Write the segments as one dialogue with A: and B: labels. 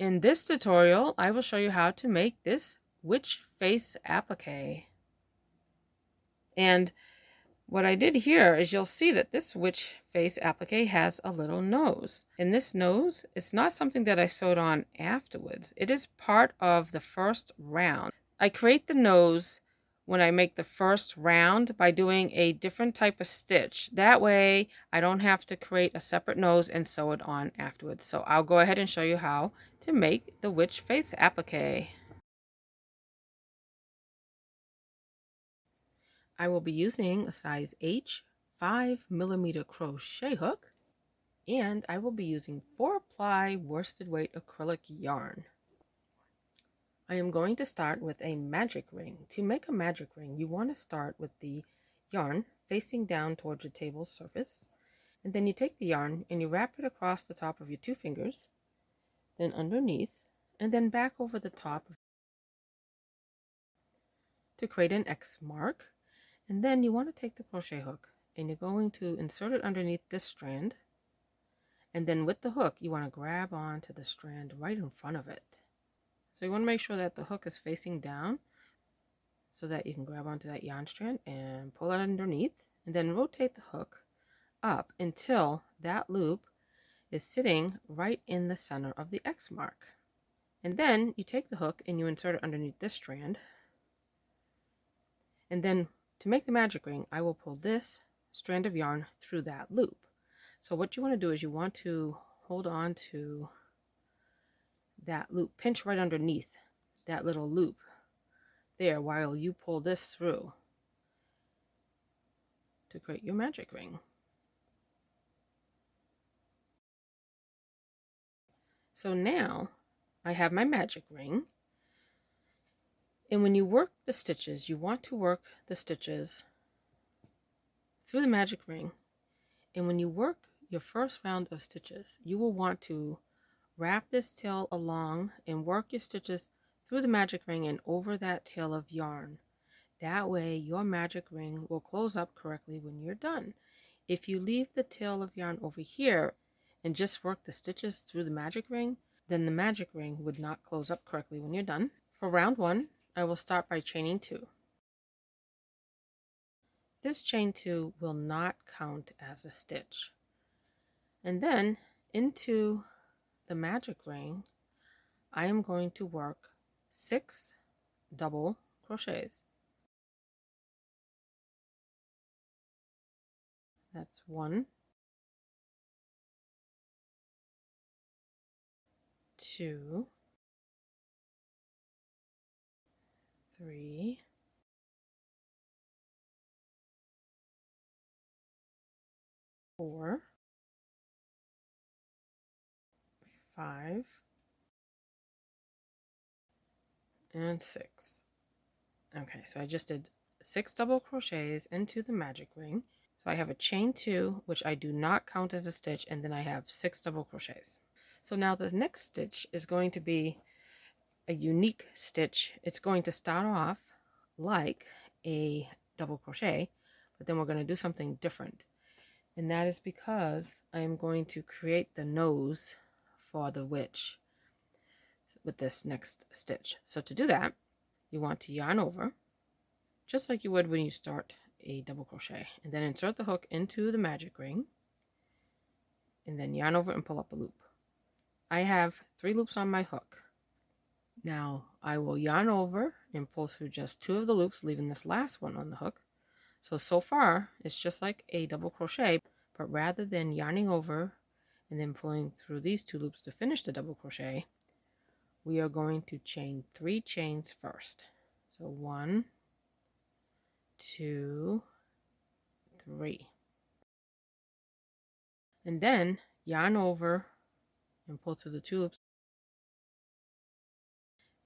A: In this tutorial, I will show you how to make this witch face applique. And what I did here is you'll see that this witch face applique has a little nose. And this nose is not something that I sewed on afterwards. It is part of the first round. I create the nose when I make the first round by doing a different type of stitch. That way I don't have to create a separate nose and sew it on afterwards. So I'll go ahead and show you how to make the witch face applique. I will be using a size H 5mm crochet hook, and I will be using 4-ply worsted weight acrylic yarn. I am going to start with a magic ring. To make a magic ring, you want to start with the yarn facing down towards your table surface, and then you take the yarn and you wrap it across the top of your 2 fingers, then underneath, and then back over the top to create an X mark. And then you want to take the crochet hook and you're going to insert it underneath this strand, and then with the hook you want to grab onto the strand right in front of it. So you want to make sure that the hook is facing down so that you can grab onto that yarn strand and pull it underneath, and then rotate the hook up until that loop is sitting right in the center of the X mark. And then you take the hook and you insert it underneath this strand, and then to make the magic ring I will pull this strand of yarn through that loop. So what you want to do is you want to hold on to that loop, pinch right underneath that little loop there while you pull this through to create your magic ring. So now I have my magic ring, and when you work the stitches, you want to work the stitches through the magic ring, and when you work your first round of stitches, you will want to wrap this tail along and work your stitches through the magic ring and over that tail of yarn. That way your magic ring will close up correctly when you're done. If you leave the tail of yarn over here and just work the stitches through the magic ring, then the magic ring would not close up correctly when you're done. For round 1, I will start by chaining 2. This chain 2 will not count as a stitch. And then into the magic ring, I am going to work 6 double crochets. That's 1, 2, 3, 4, 5, and 6. Okay, so I just did 6 double crochets into the magic ring. So I have a chain 2, which I do not count as a stitch, and then I have 6 double crochets. So now the next stitch is going to be a unique stitch. It's going to start off like a double crochet, but then we're going to do something different. And that is because I am going to create the nose for the witch with this next stitch. So to do that, you want to yarn over, just like you would when you start a double crochet, and then insert the hook into the magic ring, and then yarn over and pull up a loop. I have 3 loops on my hook. Now I will yarn over and pull through just 2 of the loops, leaving this last one on the hook. So far it's just like a double crochet, but rather than yarning over and then pulling through these 2 loops to finish the double crochet, we are going to chain 3 chains first. So 1, 2, 3. And then yarn over and pull through the 2 loops.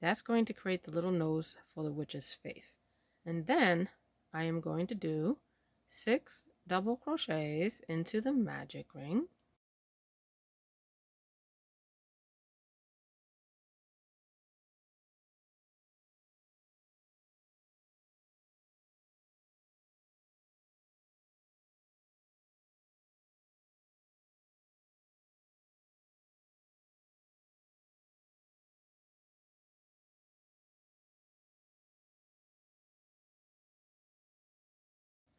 A: That's going to create the little nose for the witch's face. And then I am going to do 6 double crochets into the magic ring.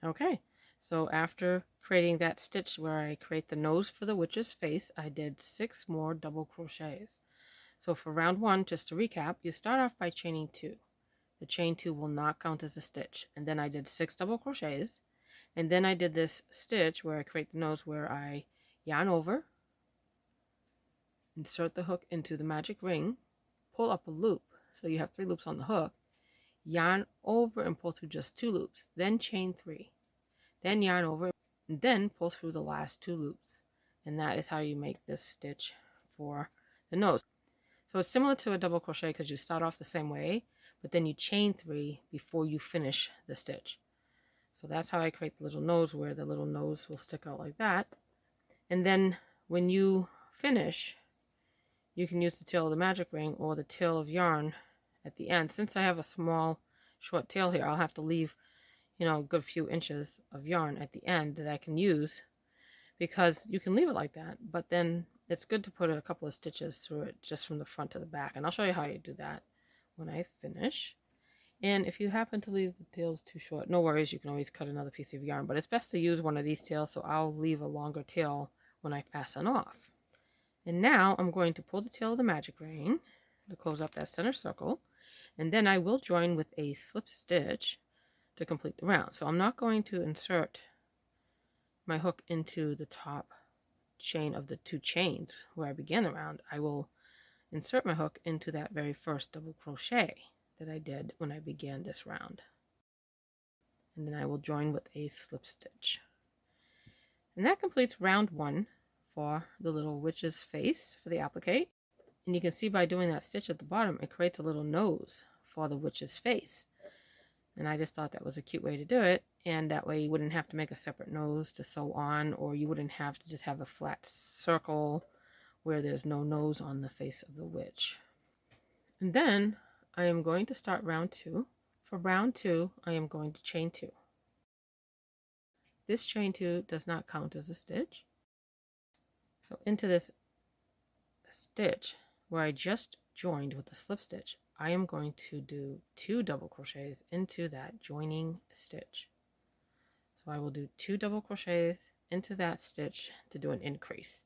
A: Okay, so after creating that stitch where I create the nose for the witch's face, I did 6 more double crochets. So for round 1, just to recap, you start off by chaining 2. The chain 2 will not count as a stitch. And then I did 6 double crochets. And then I did this stitch where I create the nose where I yarn over, insert the hook into the magic ring, pull up a loop. So you have 3 loops on the hook. Yarn over and pull through just 2 loops. Then chain 3. Then yarn over and then pull through the last 2 loops. And that is how you make this stitch for the nose. So it's similar to a double crochet because you start off the same way, but then you chain 3 before you finish the stitch. So that's how I create the little nose, where the little nose will stick out like that. And then when you finish, you can use the tail of the magic ring or the tail of yarn at the end. Since I have a small short tail here, I'll have to leave, a good few inches of yarn at the end that I can use, because you can leave it like that, but then it's good to put a couple of stitches through it just from the front to the back. And I'll show you how you do that when I finish. And if you happen to leave the tails too short, no worries, you can always cut another piece of yarn, but it's best to use one of these tails, so I'll leave a longer tail when I fasten off. And now I'm going to pull the tail of the magic ring to close up that center circle, and then I will join with a slip stitch to complete the round. So I'm not going to insert my hook into the top chain of the 2 chains where I began the round. I will insert my hook into that very first double crochet that I did when I began this round, and then I will join with a slip stitch. And that completes round 1 for the little witch's face for the applique. And you can see by doing that stitch at the bottom, it creates a little nose for the witch's face. And I just thought that was a cute way to do it, and that way you wouldn't have to make a separate nose to sew on, or you wouldn't have to just have a flat circle where there's no nose on the face of the witch. And then I am going to start round 2. For round 2, I am going to chain 2. This chain 2 does not count as a stitch. So into this stitch where I just joined with a slip stitch, I am going to do 2 double crochets into that joining stitch. So I will do 2 double crochets into that stitch to do an increase.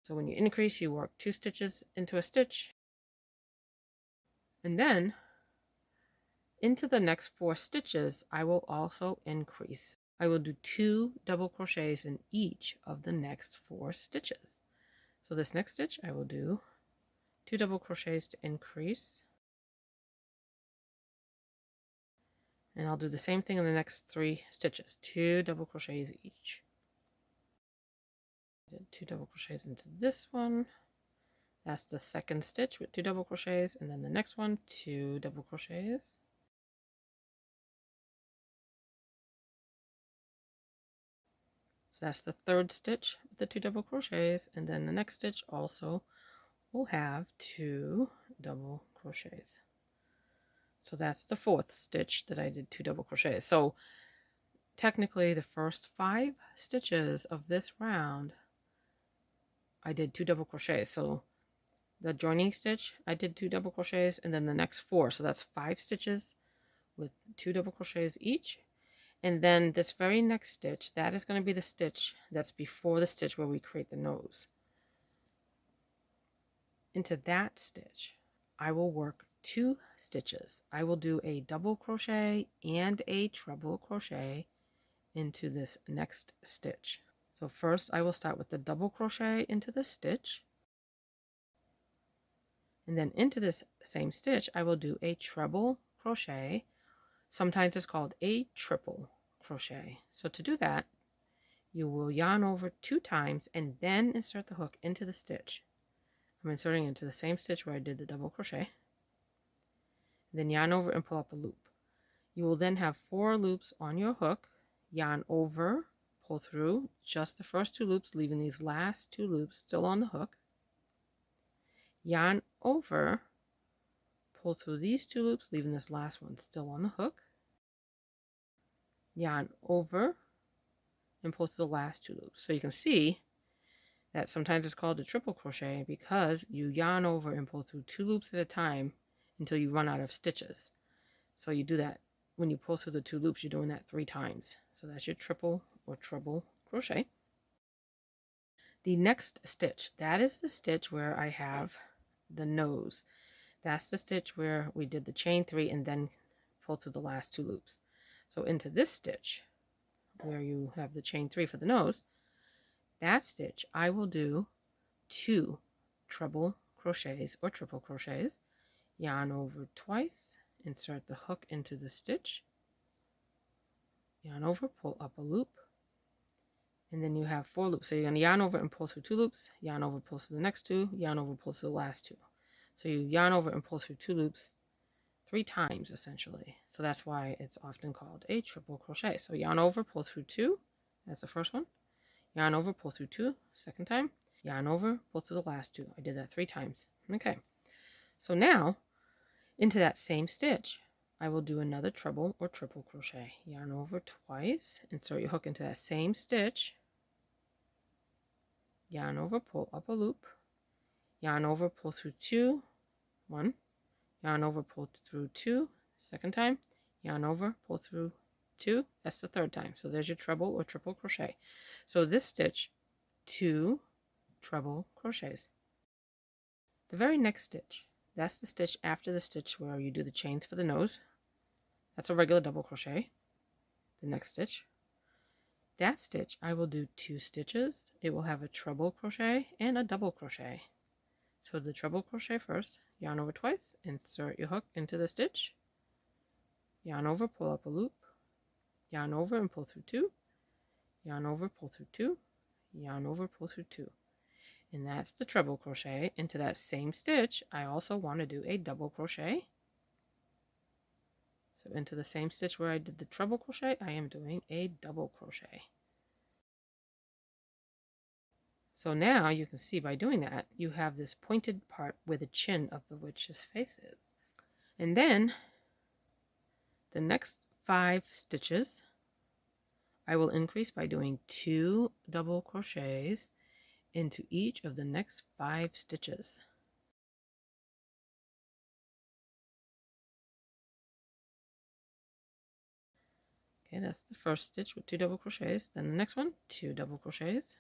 A: So when you increase, you work 2 stitches into a stitch, and then into the next 4 stitches I will also increase. I will do 2 double crochets in each of the next 4 stitches. So this next stitch I will do 2 double crochets to increase, and I'll do the same thing in the next 3 stitches, 2 double crochets each. I did 2 double crochets into this one. That's the second stitch with 2 double crochets, and then the next one, 2 double crochets. So that's the third stitch with the 2 double crochets, and then the next stitch also will have 2 double crochets. So that's the 4th stitch that I did 2 double crochets. So technically the first 5 stitches of this round I did 2 double crochets. So the joining stitch I did 2 double crochets, and then the next 4, so that's 5 stitches with 2 double crochets each. And then this very next stitch, that is going to be the stitch that's before the stitch where we create the nose. Into that stitch I will work 2 stitches. I will do a double crochet and a treble crochet into this next stitch. So first I will start with the double crochet into the stitch, and then into this same stitch I will do a treble crochet. Sometimes it's called a triple crochet. So to do that, you will yarn over 2 times and then insert the hook into the stitch. I'm inserting into the same stitch where I did the double crochet, then yarn over and pull up a loop. You will then have 4 loops on your hook, yarn over, pull through just the first 2 loops, leaving these last 2 loops still on the hook, yarn over, pull through these 2 loops, leaving this last one still on the hook, yarn over, and pull through the last 2 loops. So you can see that sometimes it's called a triple crochet because you yarn over and pull through 2 loops at a time until you run out of stitches. So you do that when you pull through the 2 loops, you're doing that 3 times. So that's your triple or treble crochet. The next stitch, that is the stitch where I have the nose. That's the stitch where we did the chain 3 and then pull through the last 2 loops. So into this stitch where you have the chain 3 for the nose, that stitch I will do 2 treble crochets or triple crochets, yarn over twice, insert the hook into the stitch, yarn over, pull up a loop, and then you have 4 loops. So you're going to yarn over and pull through 2 loops, yarn over, pull through the next 2, yarn over, pull through the last 2. So you yarn over and pull through 2 loops 3 times essentially. So that's why it's often called a triple crochet. So yarn over, pull through 2, that's the first one. Yarn over, pull through 2, second time. Yarn over, pull through the last 2. I did that 3 times. Okay. So now into that same stitch, I will do another treble or triple crochet. Yarn over twice, insert your hook into that same stitch, yarn over, pull up a loop, yarn over, pull through 2, 1, yarn over, pull through 2, second time, yarn over, pull through 2, that's the 3rd time. So there's your treble or triple crochet. So this stitch, 2 treble crochets. The very next stitch, that's the stitch after the stitch where you do the chains for the nose. That's a regular double crochet. The next stitch, that stitch I will do 2 stitches. It will have a treble crochet and a double crochet. So the treble crochet first, yarn over twice, insert your hook into the stitch, yarn over, pull up a loop, yarn over and pull through 2, yarn over, pull through 2, yarn over, pull through 2. And that's the treble crochet. Into that same stitch, I also want to do a double crochet. So into the same stitch where I did the treble crochet, I am doing a double crochet. So now you can see by doing that, you have this pointed part where the chin of the witch's face is. And then the next 5 stitches, I will increase by doing 2 double crochets into each of the next 5 stitches. Okay, that's the first stitch with 2 double crochets. Then the next one, 2 double crochets.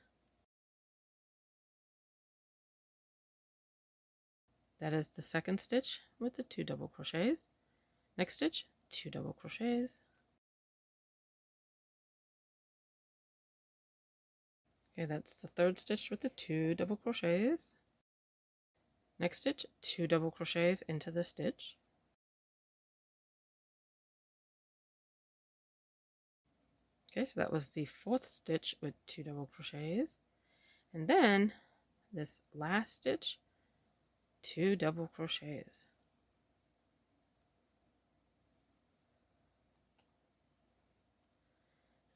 A: That is the second stitch with the 2 double crochets. Next stitch, 2 double crochets. Okay, that's the third stitch with the 2 double crochets. Next stitch, 2 double crochets into the stitch. Okay, so that was the 4th stitch with 2 double crochets. And then this last stitch, 2 double crochets.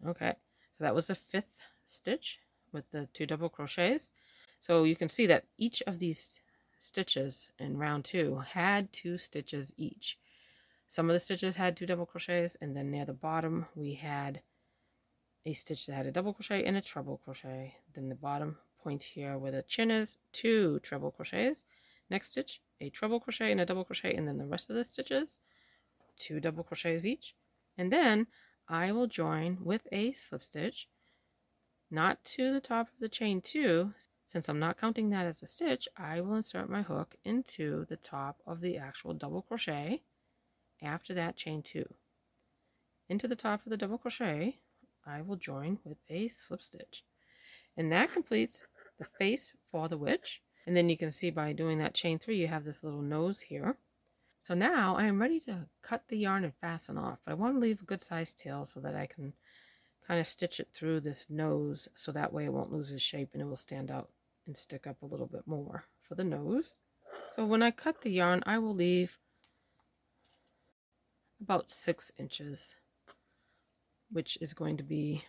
A: Okay, so that was the 5th stitch with the 2 double crochets. So you can see that each of these stitches in round 2 had 2 stitches each. Some of the stitches had 2 double crochets, and then near the bottom we had a stitch that had a double crochet and a treble crochet. Then the bottom point here where the chin is, 2 treble crochets. Next stitch, a treble crochet and a double crochet, and then the rest of the stitches, 2 double crochets each. And then I will join with a slip stitch, not to the top of the chain 2. Since I'm not counting that as a stitch, I will insert my hook into the top of the actual double crochet after that chain 2. Into the top of the double crochet, I will join with a slip stitch. And that completes the face for the witch. And then you can see by doing that chain 3, you have this little nose here. So now I am ready to cut the yarn and fasten off. But I want to leave a good sized tail so that I can kind of stitch it through this nose, so that way it won't lose its shape and it will stand out and stick up a little bit more for the nose. So when I cut the yarn, I will leave about 6 inches, which is going to be,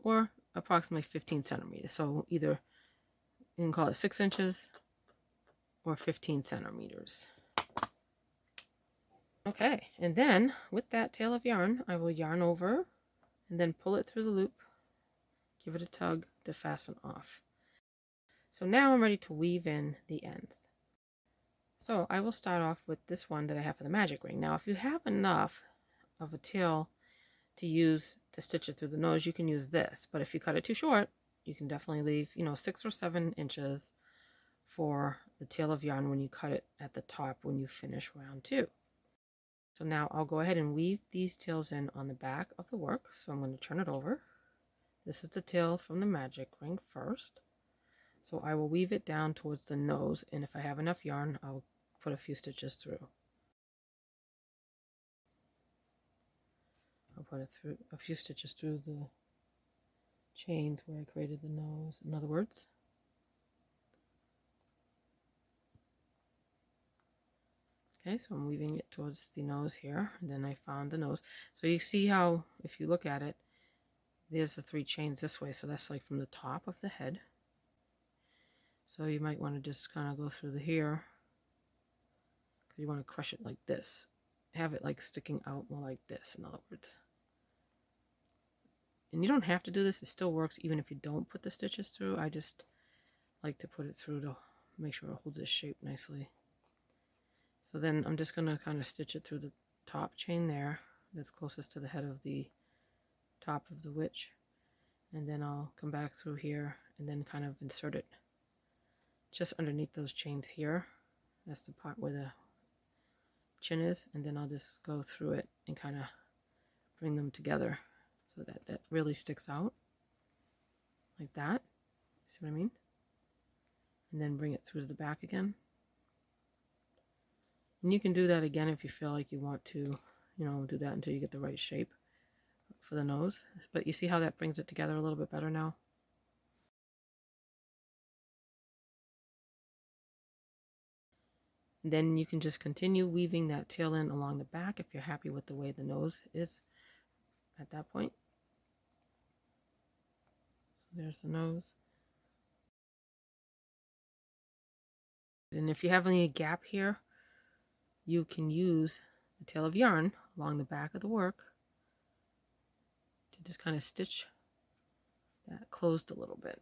A: or approximately 15 centimeters. So either you can call it 6 inches or 15 centimeters. Okay, and then with that tail of yarn, I will yarn over and then pull it through the loop, give it a tug to fasten off. So now I'm ready to weave in the ends. So I will start off with this one that I have for the magic ring. Now if you have enough of a tail to use to stitch it through the nose, you can use this. But if you cut it too short, you can definitely leave, 6 or 7 inches for the tail of yarn when you cut it at the top when you finish round 2. So now I'll go ahead and weave these tails in on the back of the work. So I'm going to turn it over. This is the tail from the magic ring first. So I will weave it down towards the nose, and if I have enough yarn, I'll put a few stitches through. I'll put a few stitches through the chains where I created the nose, in other words. Okay, so I'm weaving it towards the nose here, and then I found the nose. So you see how, if you look at it, there's the 3 chains this way, so that's like from the top of the head. So you might want to just kind of go through the here, because you want to crush it like this. Have it like sticking out more like this, in other words. And you don't have to do this, it still works even if you don't put the stitches through. I just like to put it through to make sure it holds its shape nicely. So then I'm just going to kind of stitch it through the top chain there, that's closest to the head of the top of the witch. And then I'll come back through here and then kind of insert it just underneath those chains here. That's the part where the chin is. And then I'll just go through it and kind of bring them together so that that really sticks out like that. See what I mean? And then bring it through to the back again. And you can do that again if you feel like you want to, do that until you get the right shape for the nose. But you see how that brings it together a little bit better now? And then you can just continue weaving that tail in along the back if you're happy with the way the nose is at that point. So there's the nose. And if you have any gap here, you can use the tail of yarn along the back of the work to just kind of stitch that closed a little bit.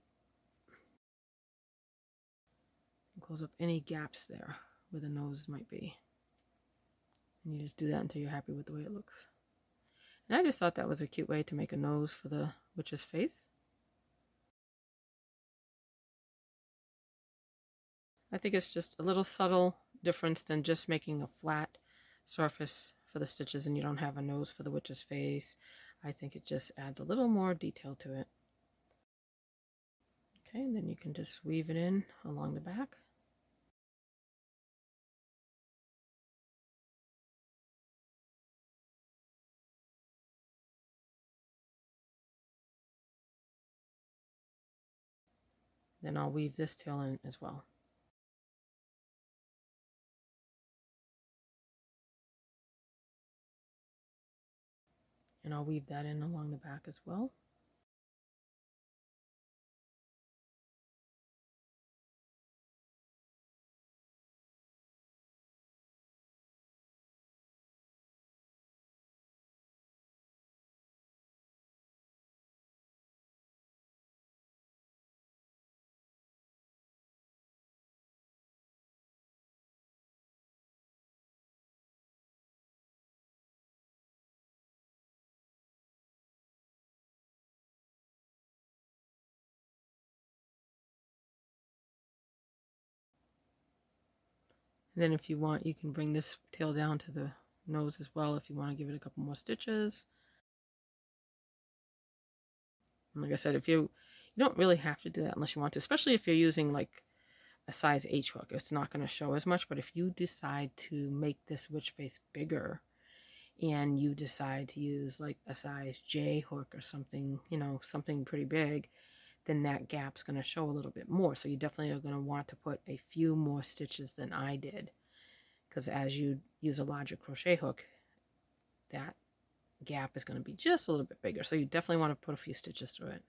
A: And close up any gaps there where the nose might be. And you just do that until you're happy with the way it looks. And I just thought that was a cute way to make a nose for the witch's face. I think it's just a little subtle difference than just making a flat surface for the stitches and you don't have a nose for the witch's face. I think it just adds a little more detail to it. Okay, and then you can just weave it in along the back. Then I'll weave this tail in as well. And I'll weave that in along the back as well. And then if you want, you can bring this tail down to the nose as well if you want to give it a couple more stitches. And like I said, if you don't really have to do that unless you want to, especially if you're using like a size H hook. It's not going to show as much, but if you decide to make this witch face bigger and you decide to use like a size J hook or something, something pretty big, then that gap's going to show a little bit more. So you definitely are going to want to put a few more stitches than I did, because as you use a larger crochet hook, that gap is going to be just a little bit bigger. So you definitely want to put a few stitches through it.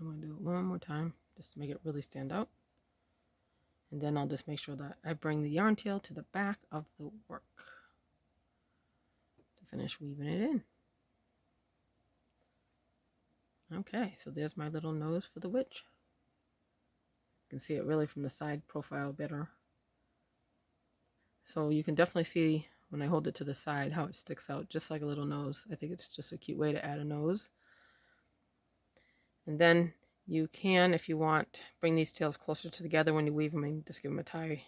A: I'm going to do it one more time just to make it really stand out. And then I'll just make sure that I bring the yarn tail to the back of the work to finish weaving it in. Okay, so there's my little nose for the witch. You can see it really from the side profile better. So you can definitely see when I hold it to the side how it sticks out just like a little nose. I think it's just a cute way to add a nose. And then you can, if you want, bring these tails closer together when you weave them and just give them a tie.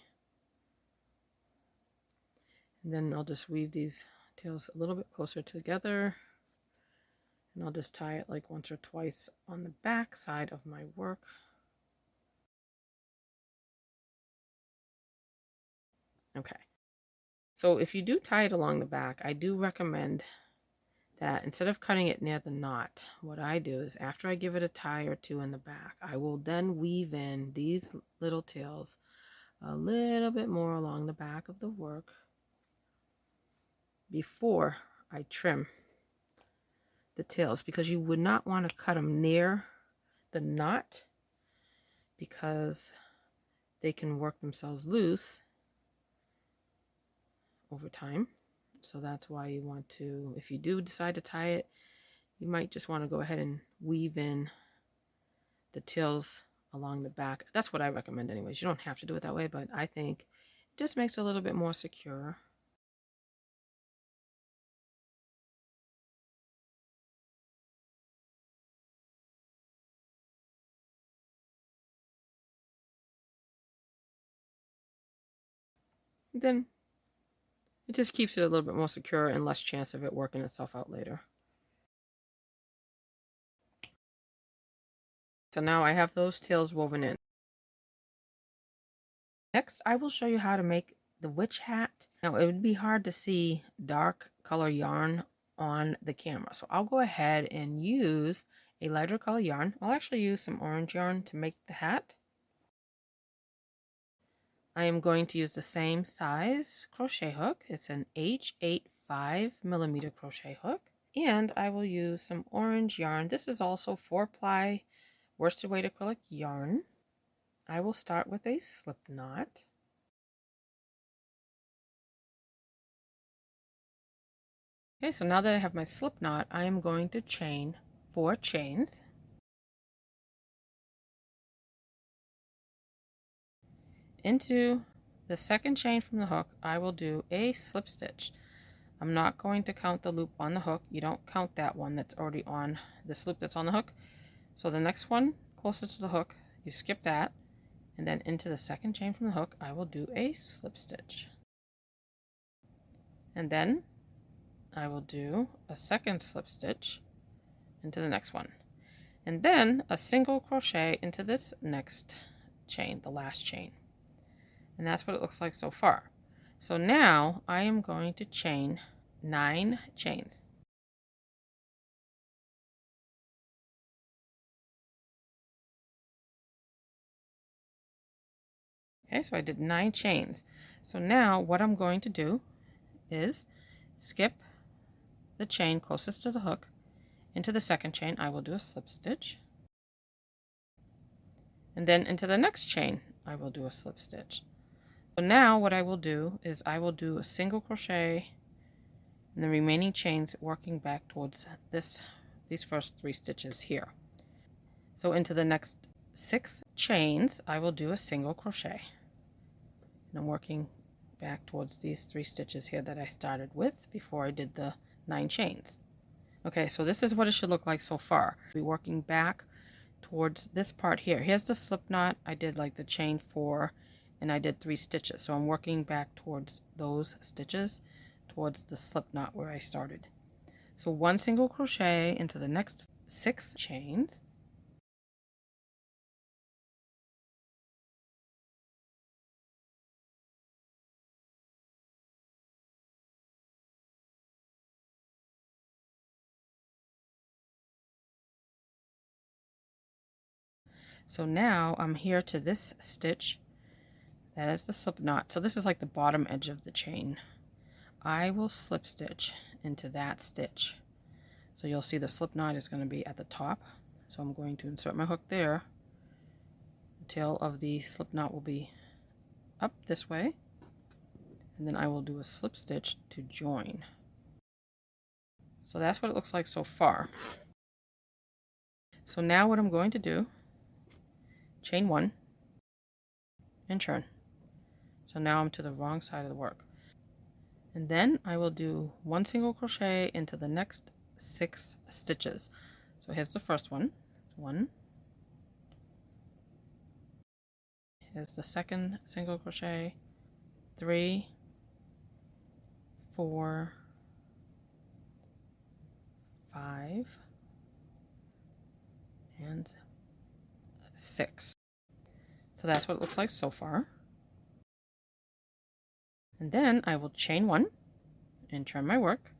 A: And then I'll just weave these tails a little bit closer together. And I'll just tie it like once or twice on the back side of my work. Okay. So if you do tie it along the back, I do recommend that instead of cutting it near the knot, what I do is after I give it a tie or two in the back, I will then weave in these little tails a little bit more along the back of the work before I trim the tails, because you would not want to cut them near the knot because they can work themselves loose over time. So that's why you want to, if you do decide to tie it, you might just want to go ahead and weave in the tails along the back. That's what I recommend anyways. You don't have to do it that way, but I think it just makes it a little bit more secure. Then it just keeps it a little bit more secure and less chance of it working itself out later. So now I have those tails woven in. Next, I will show you how to make the witch hat. Now, it would be hard to see dark color yarn on the camera, so I'll go ahead and use a lighter color yarn. I'll actually use some orange yarn to make the hat. I am going to use the same size crochet hook. It's an H8 5mm crochet hook. And I will use some orange yarn. This is also 4-ply worsted weight acrylic yarn. I will start with a slip knot. Okay, so now that I have my slip knot, I am going to chain 4 chains. Into the second chain from the hook, I will do a slip stitch. I'm not going to count the loop on the hook. You don't count that one that's already on this loop that's on the hook. So the next one closest to the hook, you skip that, and then into the second chain from the hook, I will do a slip stitch. And then I will do a second slip stitch into the next one. And then a single crochet into this next chain, the last chain. And that's what it looks like so far. So now I am going to chain 9 chains. Okay, so I did 9 chains. So now what I'm going to do is skip the chain closest to the hook. Into the second chain, I will do a slip stitch. And then into the next chain, I will do a slip stitch. So now what I will do is I will do a single crochet in the remaining chains working back towards these first 3 stitches here. So into the next 6 chains, I will do a single crochet. And I'm working back towards these 3 stitches here that I started with before I did the 9 chains. Okay, so this is what it should look like so far. We're working back towards this part here. Here's the slip knot. I did like the chain 4 and I did 3 stitches. So I'm working back towards those stitches, towards the slip knot where I started. So 1 single crochet into the next 6 chains. So now I'm here to this stitch. That is the slip knot. So this is like the bottom edge of the chain. I will slip stitch into that stitch. So you'll see the slip knot is going to be at the top. So I'm going to insert my hook there. The tail of the slip knot will be up this way, and then I will do a slip stitch to join. So that's what it looks like so far. So now what I'm going to do, chain 1 and turn. So now I'm to the wrong side of the work. And then I will do 1 single crochet into the next 6 stitches. So here's the first one. 1. Here's the second single crochet. 3, 4, 5, and 6. So that's what it looks like so far. And then I will chain 1 and turn my work.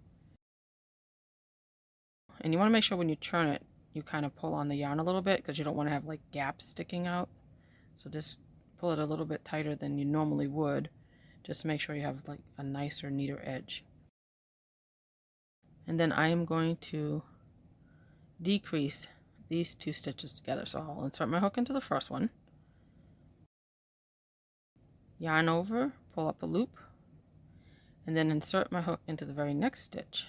A: And you want to make sure when you turn it, you kind of pull on the yarn a little bit, because you don't want to have like gaps sticking out. So just pull it a little bit tighter than you normally would, just to make sure you have like a nicer, neater edge. And then I am going to decrease these 2 stitches together. So I'll insert my hook into the first one, yarn over, pull up a loop, and then insert my hook into the very next stitch,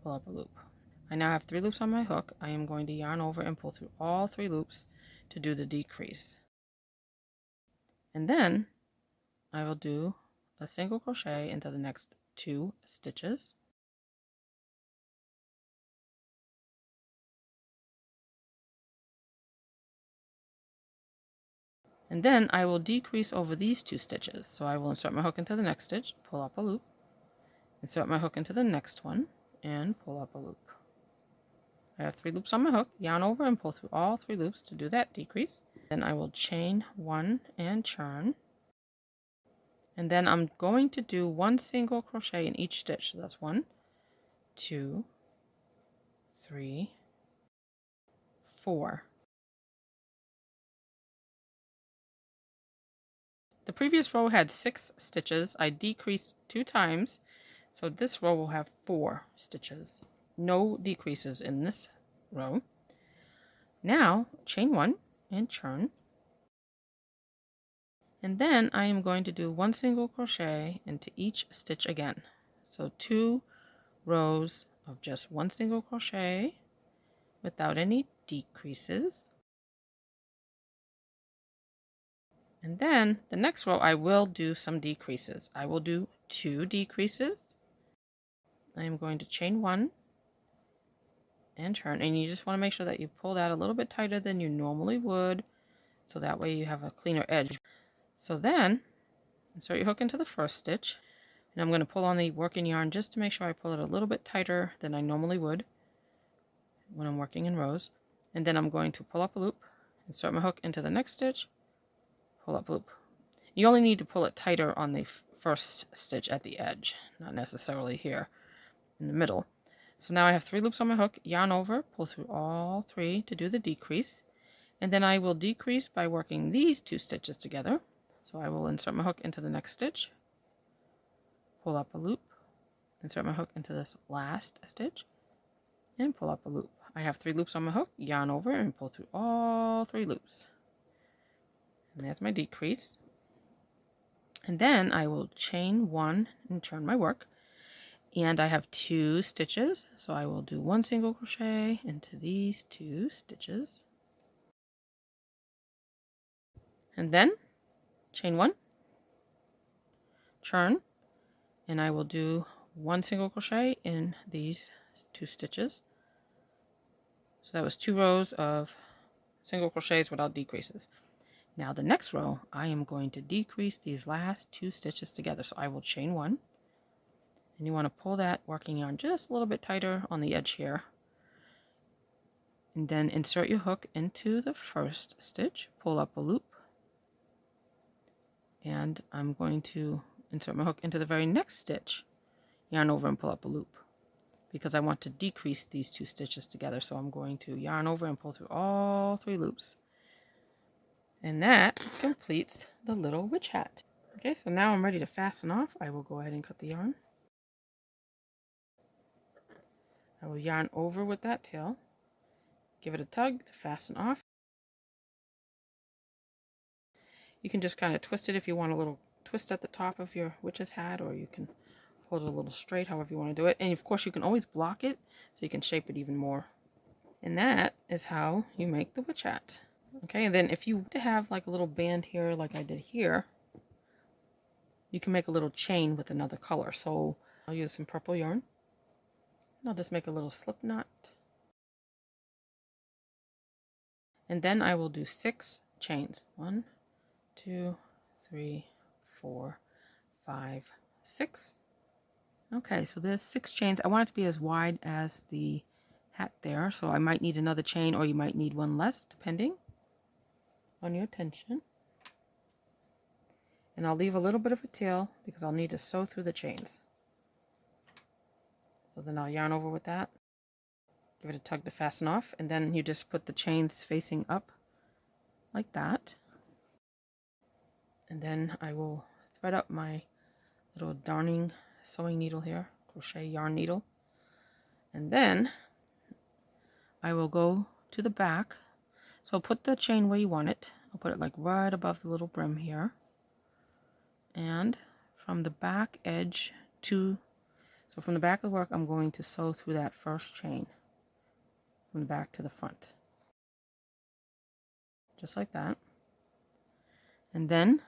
A: pull up a loop. I now have 3 loops on my hook. I am going to yarn over and pull through all 3 loops to do the decrease. And then I will do a single crochet into the next 2 stitches. And then I will decrease over these 2 stitches. So I will insert my hook into the next stitch, pull up a loop, insert my hook into the next one, and pull up a loop. I have 3 loops on my hook, yarn over and pull through all 3 loops to do that decrease. Then I will chain 1 and turn. And then I'm going to do 1 single crochet in each stitch. So that's 1, 2, 3, 4. The previous row had 6 stitches. I decreased 2 times, so this row will have 4 stitches. No decreases in this row. Now chain 1 and turn. And then I am going to do 1 single crochet into each stitch again. So 2 rows of just 1 single crochet without any decreases. And then the next row I will do some decreases. I will do 2 decreases. I am going to chain 1 and turn, and you just want to make sure that you pull that a little bit tighter than you normally would, so that way you have a cleaner edge. So then insert your hook into the first stitch, and I'm going to pull on the working yarn just to make sure I pull it a little bit tighter than I normally would when I'm working in rows. And then I'm going to pull up a loop, insert my hook into the next stitch, pull up loop. You only need to pull it tighter on the first stitch at the edge, not necessarily here in the middle. So now I have 3 loops on my hook, yarn over, pull through all 3 to do the decrease, and then I will decrease by working these 2 stitches together. So I will insert my hook into the next stitch, pull up a loop, insert my hook into this last stitch, and pull up a loop. I have 3 loops on my hook, yarn over, and pull through all 3 loops. And that's my decrease. And then I will chain 1 and turn my work. And I have 2 stitches, so I will do 1 single crochet into these 2 stitches. And then chain 1, turn, and I will do 1 single crochet in these 2 stitches. So that was 2 rows of single crochets without decreases. Now the next row, I am going to decrease these last 2 stitches together. So I will chain 1, and you want to pull that working yarn just a little bit tighter on the edge here. And then insert your hook into the first stitch, pull up a loop, and I'm going to insert my hook into the very next stitch, yarn over and pull up a loop, because I want to decrease these 2 stitches together. So I'm going to yarn over and pull through all 3 loops. And that completes the little witch hat. Okay, so now I'm ready to fasten off. I will go ahead and cut the yarn. I will yarn over with that tail, give it a tug to fasten off. You can just kind of twist it if you want a little twist at the top of your witch's hat, or you can hold it a little straight, however you want to do it. And of course you can always block it so you can shape it even more. And that is how you make the witch hat. Okay, and then if you want to have like a little band here like I did here, you can make a little chain with another color. So I'll use some purple yarn. And I'll just make a little slip knot. And then I will do 6 chains. 1, 2, 3, 4, 5, 6. Okay, so there's 6 chains. I want it to be as wide as the hat there, so I might need another chain, or you might need one less, depending on your tension. And I'll leave a little bit of a tail because I'll need to sew through the chains. So then I'll yarn over with that, give it a tug to fasten off, and then you just put the chains facing up like that. And then I will thread up my little darning sewing needle here, crochet yarn needle. And then I will go to the back. So put the chain where you want it. I'll put it like right above the little brim here. And from the back edge so from the back of the work, I'm going to sew through that first chain from the back to the front. Just like that. And then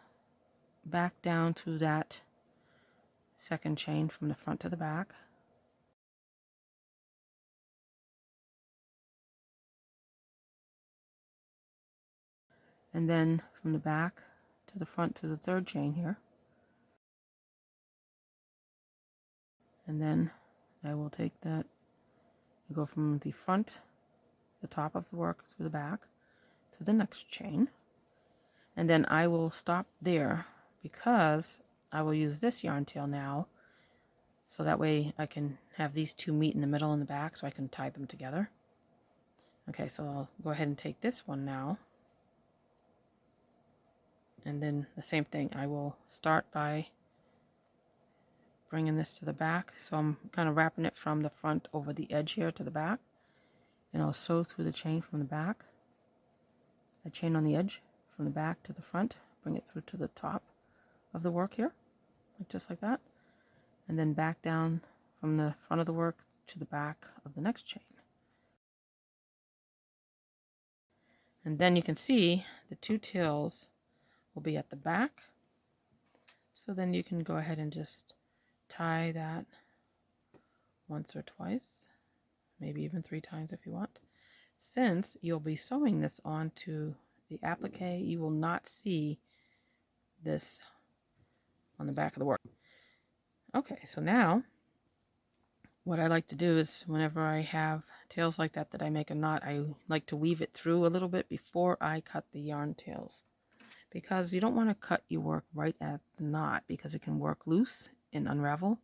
A: back down to that second chain from the front to the back. And then from the back to the front to the third chain here. And then I will take that, go from the front, the top of the work to the back, to the next chain. And then I will stop there because I will use this yarn tail now, so that way I can have these two meet in the middle and the back so I can tie them together. Okay, so I'll go ahead and take this one now. And then the same thing, I will start by bringing this to the back. So I'm kind of wrapping it from the front over the edge here to the back. And I'll sew through the chain from the back, a chain on the edge from the back to the front, bring it through to the top of the work here, like just like that. And then back down from the front of the work to the back of the next chain. And then you can see the 2 tails will be at the back. So then you can go ahead and just tie that once or twice, maybe even 3 times if you want. Since you'll be sewing this onto the applique, you will not see this on the back of the work. Okay, so now what I like to do is whenever I have tails like that I make a knot, I like to weave it through a little bit before I cut the yarn tails, because you don't want to cut your work right at the knot because it can work loose and unravel.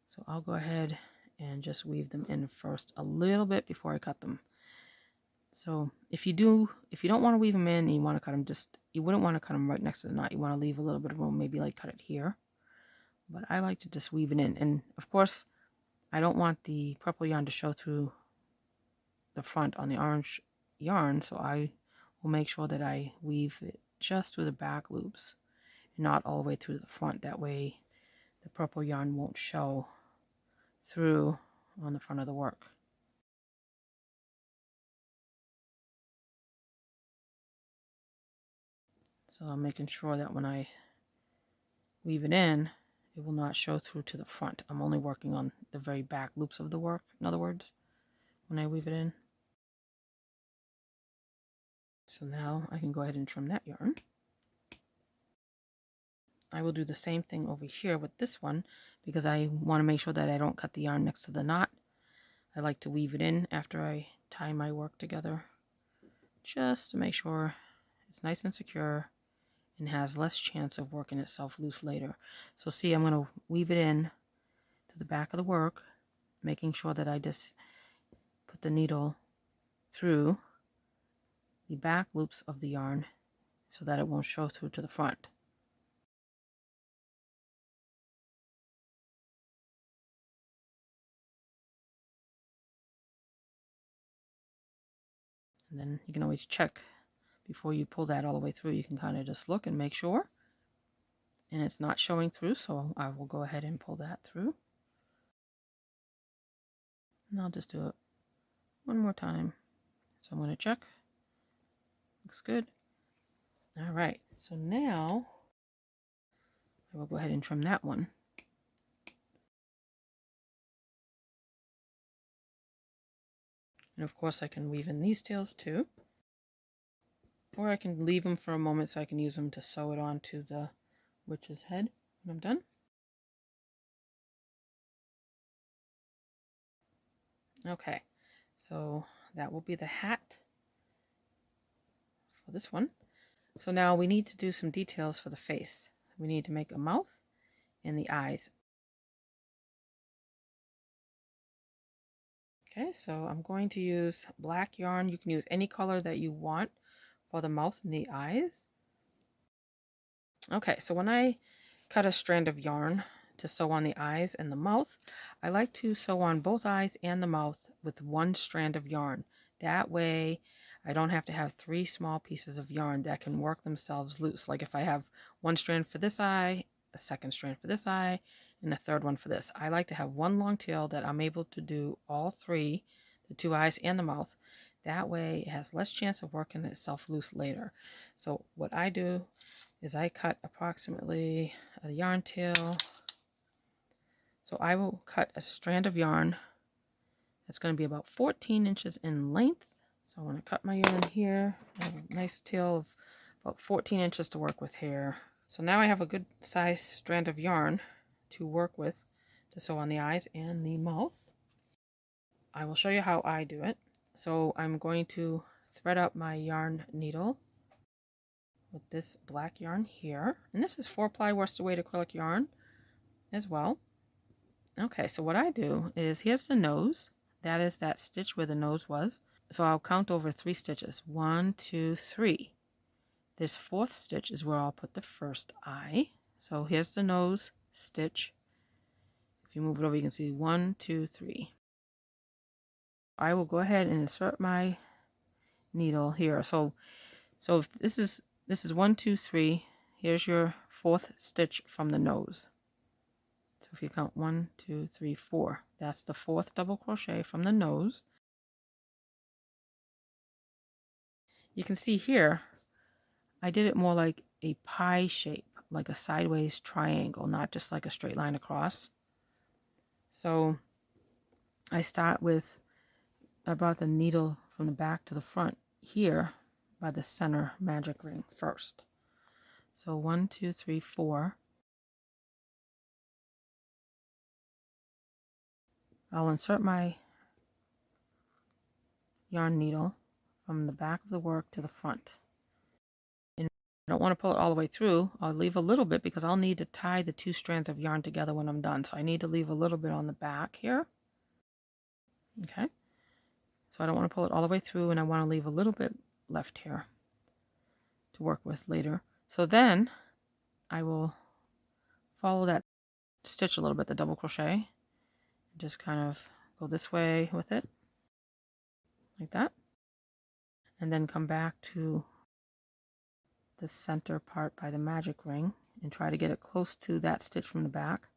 A: So I'll go ahead and just weave them in first a little bit before I cut them. So if you don't want to weave them in and you want to cut them, you wouldn't want to cut them right next to the knot. You want to leave a little bit of room, maybe like cut it here. But I like to just weave it in. And of course, I don't want the purple yarn to show through the front on the orange yarn, so I will make sure that I weave it just through the back loops, not all the way through the front. That way the purple yarn won't show through on the front of the work. So I'm making sure that when I weave it in, it will not show through to the front. I'm only working on the very back loops of the work, in other words, when I weave it in. So now I can go ahead and trim that yarn. I will do the same thing over here with this one because I want to make sure that I don't cut the yarn next to the knot. I like to weave it in after I tie my work together, just to make sure it's nice and secure and has less chance of working itself loose later. So see, I'm going to weave it in to the back of the work, making sure that I just put the needle through the back loops of the yarn so that it won't show through to the front. And then you can always check before you pull that all the way through. You can kind of just look and make sure. And it's not showing through, so I will go ahead and pull that through. And I'll just do it one more time. So I'm going to check. Looks good. All right, so now I will go ahead and trim that one. And of course I can weave in these tails too. Or I can leave them for a moment so I can use them to sew it onto the witch's head when I'm done. Okay, so that will be the hat for this one. So now we need to do some details for the face. We need to make a mouth and the eyes. Okay, so I'm going to use black yarn. You can use any color that you want for the mouth and the eyes. Okay, so when I cut a strand of yarn to sew on the eyes and the mouth, I like to sew on both eyes and the mouth with one strand of yarn. That way I don't have to have 3 small pieces of yarn that can work themselves loose. Like if I have one strand for this eye, a second strand for this eye, and a third one for this. I like to have one long tail that I'm able to do all 3, the 2 eyes and the mouth. That way it has less chance of working itself loose later. So what I do is I cut approximately a yarn tail. So I will cut a strand of yarn that's going to be about 14 inches in length. So I'm going to cut my yarn here. I have a nice tail of about 14 inches to work with here. So now I have a good size strand of yarn to work with to sew on the eyes and the mouth. I will show you how I do it. So I'm going to thread up my yarn needle with this black yarn here. And this is 4-ply worsted weight acrylic yarn as well. Okay, so what I do is, here's the nose. That is that stitch where the nose was. So I'll count over 3 stitches. 1, 2, 3. This 4th stitch is where I'll put the first eye. So here's the nose stitch. If you move it over, you can see 1, 2, 3. I will go ahead and insert my needle here. So if this is 1, 2, 3. Here's your 4th stitch from the nose. So if you count 1, 2, 3, 4, that's the 4th double crochet from the nose. You can see here, I did it more like a pie shape, like a sideways triangle, not just like a straight line across. So I start with, I brought the needle from the back to the front here by the center magic ring first. So 1, 2, 3, 4. I'll insert my yarn needle from the back of the work to the front. And I don't want to pull it all the way through. I'll leave a little bit because I'll need to tie the 2 strands of yarn together when I'm done. So I need to leave a little bit on the back here. Okay. So I don't want to pull it all the way through, and I want to leave a little bit left here to work with later. So then I will follow that stitch a little bit, the double crochet. Just kind of go this way with it, like that. And then come back to the center part by the magic ring and try to get it close to that stitch from the back.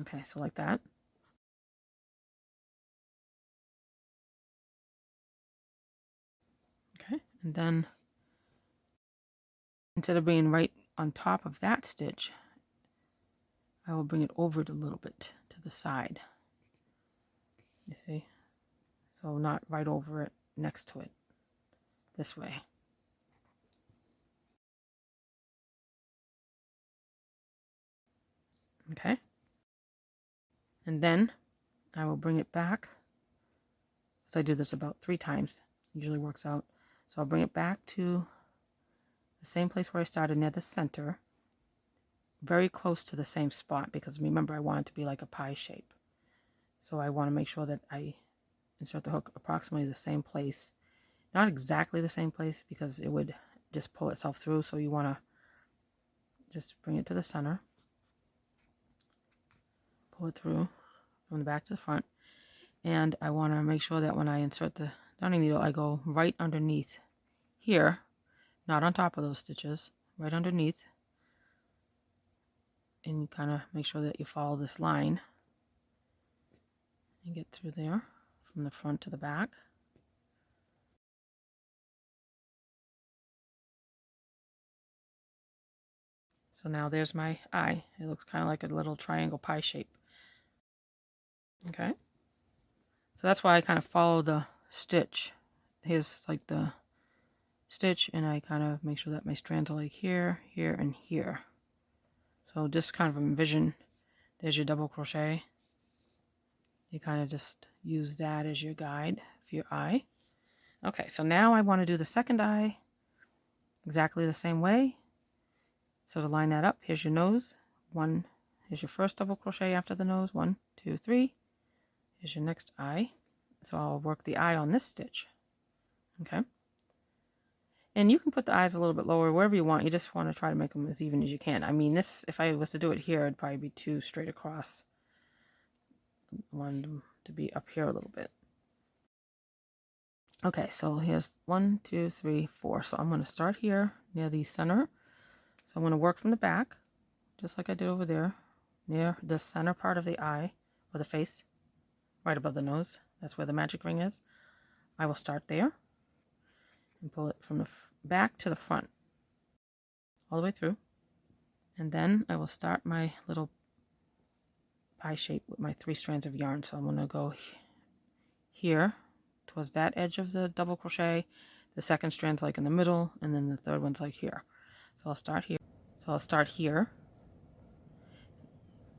A: Okay, so like that. Okay, and then instead of being right on top of that stitch, I will bring it over it a little bit to the side. You see? So not right over it, next to it. This way. Okay? And then I will bring it back. So I do this about 3 times. Usually works out. So I'll bring it back to the same place where I started, near the center. Very close to the same spot, because remember, I want it to be like a pie shape. So I want to make sure that I insert the hook approximately the same place. Not exactly the same place, because it would just pull itself through. So you want to just bring it to the center. pull it through from the back to the front. And I want to make sure that when I insert the darning needle, I go right underneath here, not on top of those stitches, right underneath. And you kind of make sure that you follow this line and get through there from the front to the back. So now there's my eye. It looks kind of like a little triangle pie shape. Okay. So that's why I kind of follow the stitch. Here's like the stitch, and I kind of make sure that my strands are like here, here, and here. So just kind of envision, there's your double crochet. You kind of just use that as your guide for your eye. Okay, so now I want to do the second eye exactly the same way. So to line that up, here's your nose. Here's your first double crochet after the nose. 1, 2, 3. Here's your next eye. So I'll work the eye on this stitch. Okay. And you can put the eyes a little bit lower, wherever you want. You just want to try to make them as even as you can. I mean, this, if I was to do it here, it'd probably be too straight across. I wanted them to be up here a little bit. Okay, so here's 1, 2, 3, 4. So I'm going to start here near the center. So I'm going to work from the back, just like I did over there, near the center part of the eye, or the face, right above the nose. That's where the magic ring is. I will start there and pull it from the back to the front, all the way through. And then I will start my little pie shape with my 3 strands of yarn. So I'm going to go here towards that edge of the double crochet. The second strand's like in the middle, and then the third one's like here. So I'll start here.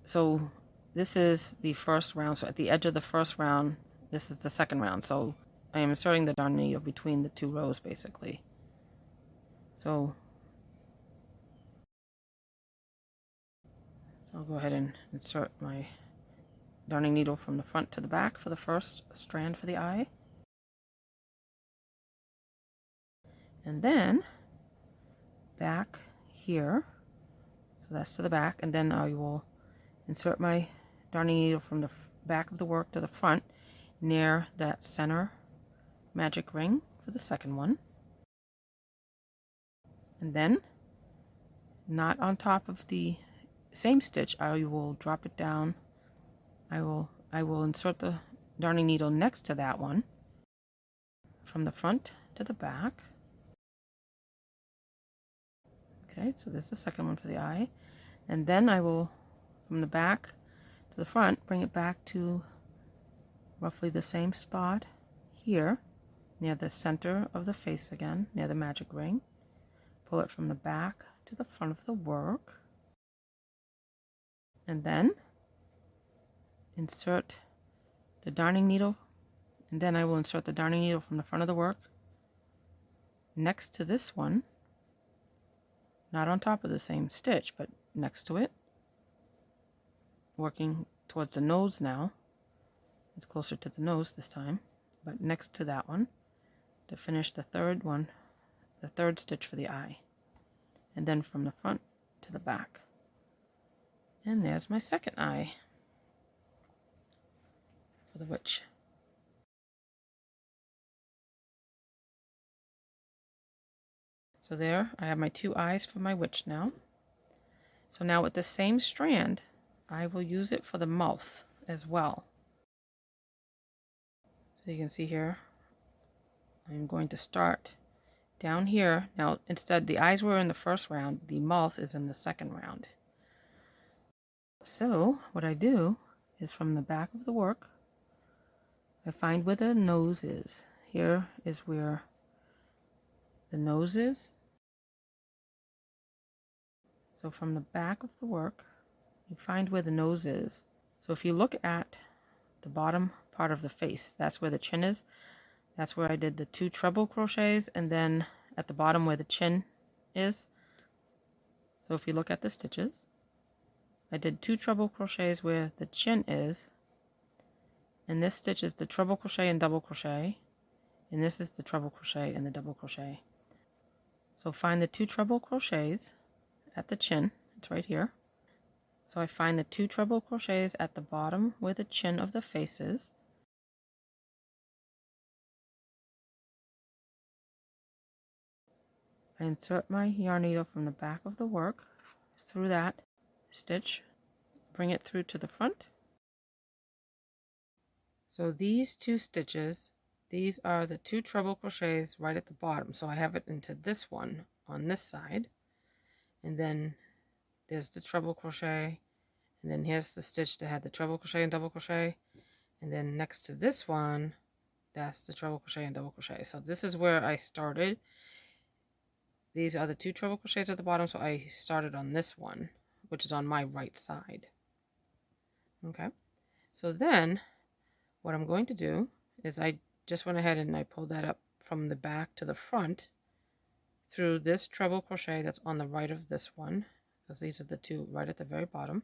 A: So this is the first round. So at the edge of the first round, this is the second round. So I am inserting the darning needle between the 2 rows, basically. So I'll go ahead and insert my darning needle from the front to the back for the first strand for the eye. And then back here, so that's to the back, and then I will insert my darning needle from the back of the work to the front near that center magic ring for the second one. And then, not on top of the same stitch, I will drop it down. I will insert the darning needle next to that one from the front to the back. Okay, so this is the second one for the eye. And then I will, from the back to the front, bring it back to roughly the same spot here, near the center of the face again, near the magic ring. Pull it from the back to the front of the work. And then insert the darning needle, and then I will insert the darning needle from the front of the work next to this one, not on top of the same stitch, but next to it, working towards the nose now. It's closer to the nose this time, but next to that one to finish the third one, the third stitch for the eye, and then from the front to the back. And there's my second eye for the witch. So there, I have my 2 eyes for my witch now. So now with the same strand, I will use it for the mouth as well. So you can see here, I'm going to start down here. Now, instead, the eyes were in the first round, the mouth is in the second round. So what I do is from the back of the work, I find where the nose is. Here is where the nose is. So from the back of the work, you find where the nose is. So if you look at the bottom part of the face, that's where the chin is. That's where I did the 2 treble crochets, and then at the bottom where the chin is. So if you look at the stitches, I did 2 treble crochets where the chin is, and this stitch is the treble crochet and double crochet, and this is the treble crochet and the double crochet. So find the 2 treble crochets at the chin, it's right here, So I find the 2 treble crochets at the bottom where the chin of the face is. I insert my yarn needle from the back of the work through that stitch, bring it through to the front. So these 2 stitches, these are the 2 treble crochets right at the bottom. So I have it into this one on this side, and then there's the treble crochet, and then here's the stitch that had the treble crochet and double crochet, and then next to this one, that's the treble crochet and double crochet. So this is where I started. These are the 2 treble crochets at the bottom, so I started on this one, which is on my right side. Okay, so then what I'm going to do is I just went ahead and I pulled that up from the back to the front through this treble crochet that's on the right of this one, because these are the 2 right at the very bottom.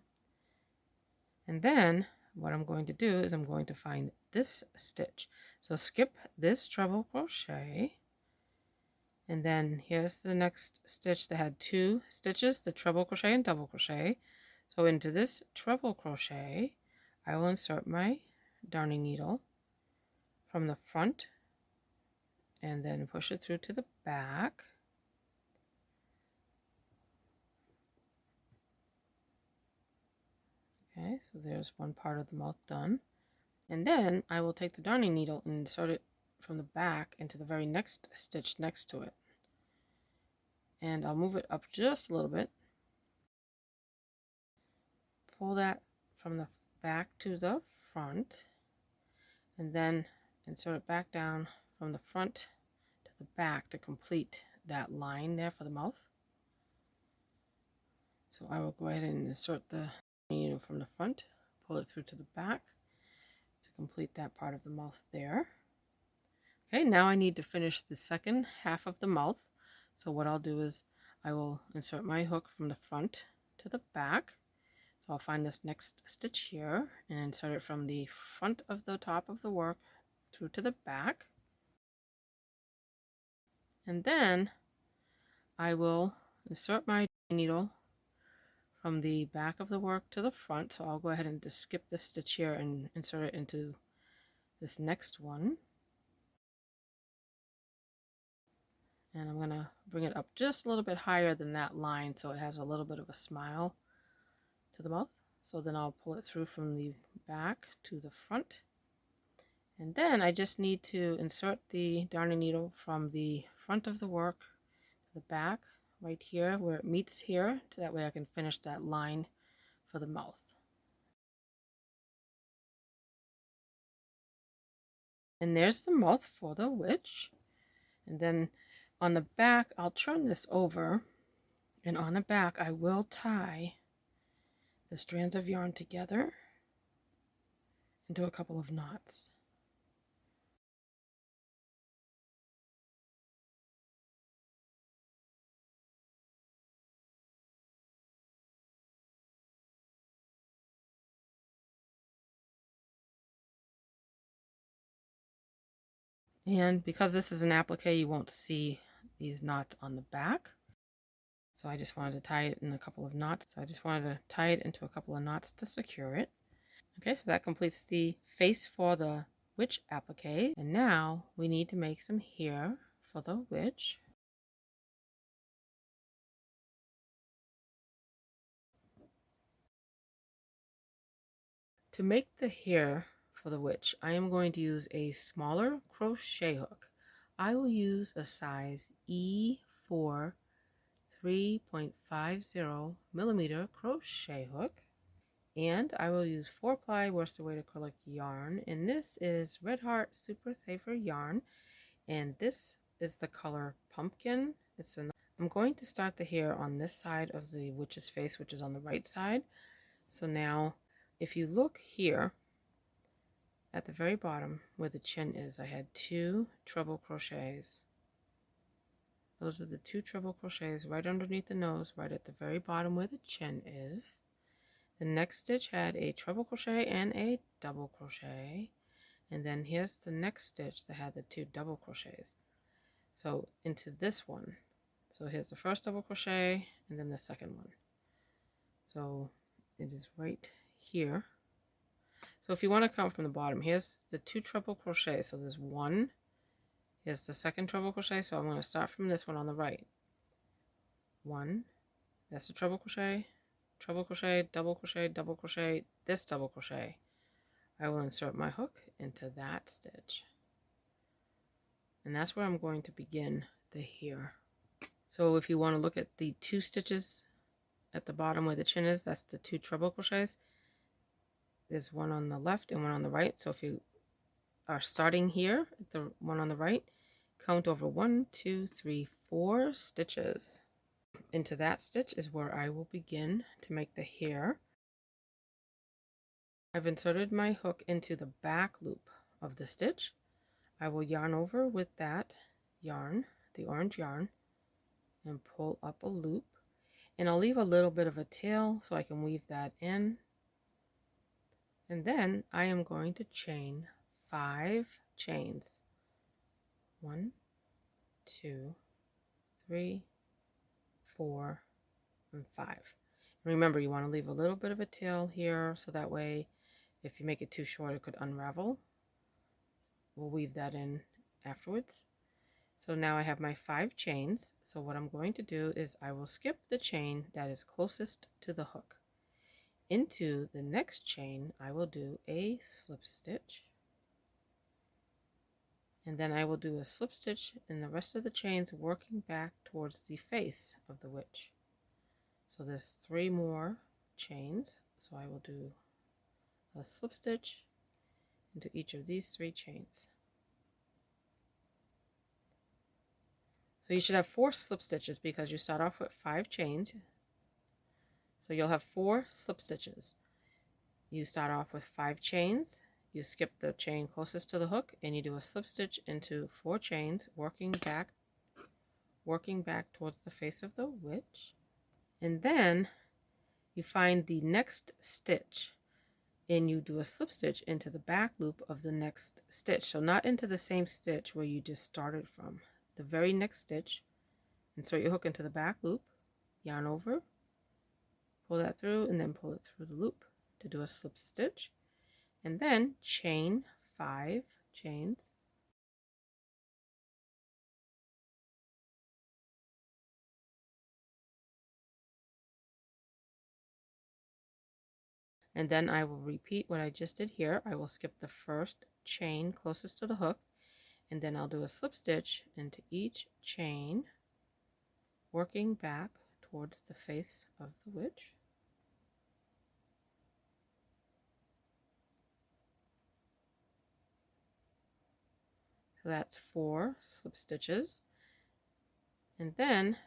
A: And then what I'm going to do is I'm going to find this stitch. So skip this treble crochet, and then here's the next stitch that had 2 stitches, the treble crochet and double crochet. So into this treble crochet, I will insert my darning needle from the front and then push it through to the back. Okay, so there's one part of the mouth done. And then I will take the darning needle and insert it from the back into the very next stitch next to it. And I'll move it up just a little bit. Pull that from the back to the front, and then insert it back down from the front to the back to complete that line there for the mouth. So I will go ahead and insert the needle from the front, pull it through to the back to complete that part of the mouth there. Okay, now I need to finish the second half of the mouth. So what I'll do is I will insert my hook from the front to the back. So I'll find this next stitch here and insert it from the front of the top of the work through to the back. And then I will insert my needle from the back of the work to the front. So I'll go ahead and just skip this stitch here and insert it into this next one. And I'm going to bring it up just a little bit higher than that line so it has a little bit of a smile to the mouth. So then I'll pull it through from the back to the front. And then I just need to insert the darning needle from the front of the work to the back right here where it meets here, so that way I can finish that line for the mouth. And there's the mouth for the witch. And then on the back, I'll turn this over, and on the back I will tie the strands of yarn together into a couple of knots. And because this is an applique, you won't see these knots on the back. So I just wanted to tie it in a couple of knots. So I just wanted to tie it into a couple of knots to secure it. Okay, so that completes the face for the witch applique. And now we need to make some hair for the witch. To make the hair for the witch, I am going to use a smaller crochet hook. I will use a size E4 3.50 millimeter crochet hook, and I will use 4-ply worsted weight acrylic yarn, and this is Red Heart Super Safer yarn, and this is the color Pumpkin. I'm going to start the hair on this side of the witch's face, which is on the right side. So now if you look here at the very bottom where the chin is, I had 2 treble crochets. Those are the 2 treble crochets right underneath the nose, right at the very bottom where the chin is. The next stitch had a treble crochet and a double crochet, and then here's the next stitch that had the 2 double crochets. So into this one, so here's the first double crochet and then the second one. So it is right here. So if you want to count from the bottom, here's the 2 treble crochet. So there's 1, here's the second treble crochet. So I'm going to start from this one on the right. 1, that's the treble crochet, double crochet, this double crochet. I will insert my hook into that stitch. And that's where I'm going to begin the here. So if you want to look at the 2 stitches at the bottom where the chin is, that's the 2 treble crochets. There's one on the left and one on the right. So if you are starting here at the one on the right, count over 1, 2, 3, 4 stitches. Into that stitch is where I will begin to make the hair. I've inserted my hook into the back loop of the stitch. I will yarn over with that yarn, the orange yarn, and pull up a loop. And I'll leave a little bit of a tail so I can weave that in. And then I am going to chain 5 chains. 1, 2, 3, 4, and 5. And remember, you want to leave a little bit of a tail here so that way if you make it too short it could unravel. We'll weave that in afterwards. So now I have my 5 chains. So what I'm going to do is I will skip the chain that is closest to the hook. Into the next chain I will do a slip stitch, and then I will do a slip stitch in the rest of the chains working back towards the face of the witch. So there's 3 more chains, so I will do a slip stitch into each of these 3 chains. So you should have 4 slip stitches because you start off with 5 chains. So you'll have 4 slip stitches. You start off with 5 chains, you skip the chain closest to the hook, and you do a slip stitch into 4 chains, working back towards the face of the witch. And then you find the next stitch and you do a slip stitch into the back loop of the next stitch. So not into the same stitch where you just started from. The very next stitch, insert your hook into the back loop, yarn over, pull that through, and then pull it through the loop to do a slip stitch, and then chain 5 chains. And then I will repeat what I just did here. I will skip the first chain closest to the hook, and then I'll do a slip stitch into each chain, working back towards the face of the witch. So that's 4 slip stitches. And then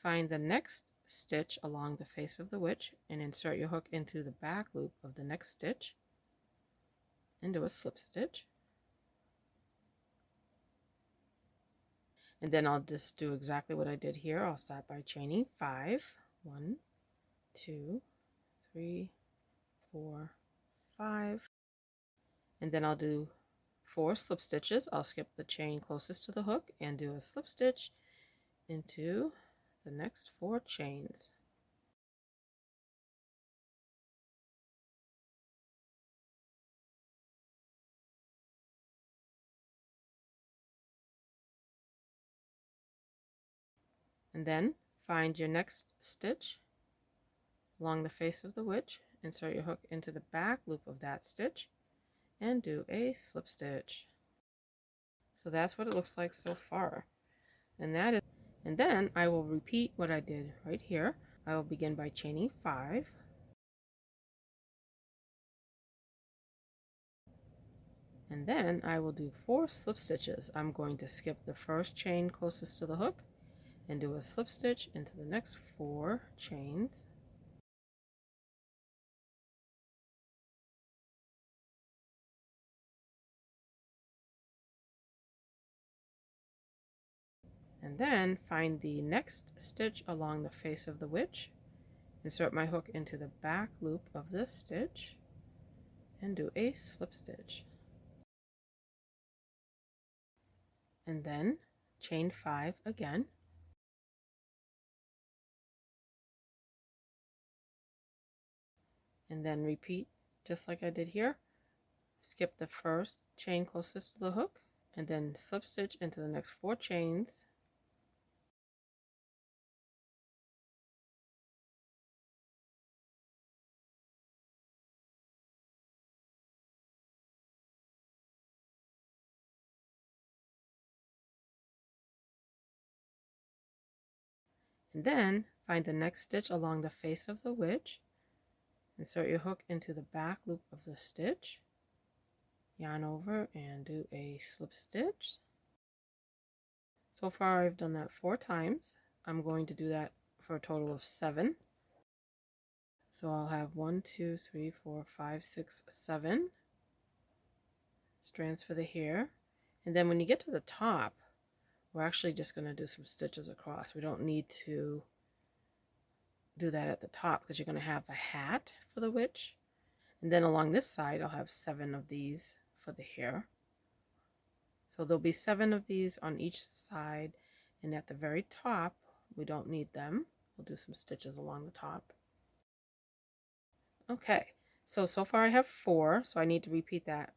A: find the next stitch along the face of the witch and insert your hook into the back loop of the next stitch and do a slip stitch. And then I'll just do exactly what I did here. I'll start by chaining 5. 1, 2, 3, 4, 5. And then I'll do 4 slip stitches. I'll skip the chain closest to the hook and do a slip stitch into the next 4 chains. And then find your next stitch along the face of the witch, insert your hook into the back loop of that stitch, and do a slip stitch. So that's what it looks like so far. And then I will repeat what I did right here. I will begin by chaining 5. And then I will do 4 slip stitches. I'm going to skip the first chain closest to the hook and do a slip stitch into the next 4 chains. And then find the next stitch along the face of the witch, insert my hook into the back loop of this stitch, and do a slip stitch. And then chain 5 again. and then repeat just like I did here. Skip the first chain closest to the hook and then slip stitch into the next 4 chains. And then find the next stitch along the face of the witch. Insert your hook into the back loop of the stitch. Yarn over and do a slip stitch. So far I've done that 4 times. I'm going to do that for a total of 7. So I'll have 1, 2, 3, 4, 5, 6, 7 strands for the hair. And then when you get to the top, we're actually just going to do some stitches across. We don't need to do that at the top because you're going to have a hat for the witch. And then along this side, I'll have 7 of these for the hair. So there'll be 7 of these on each side. And at the very top, we don't need them. We'll do some stitches along the top. Okay, so far I have 4, so I need to repeat that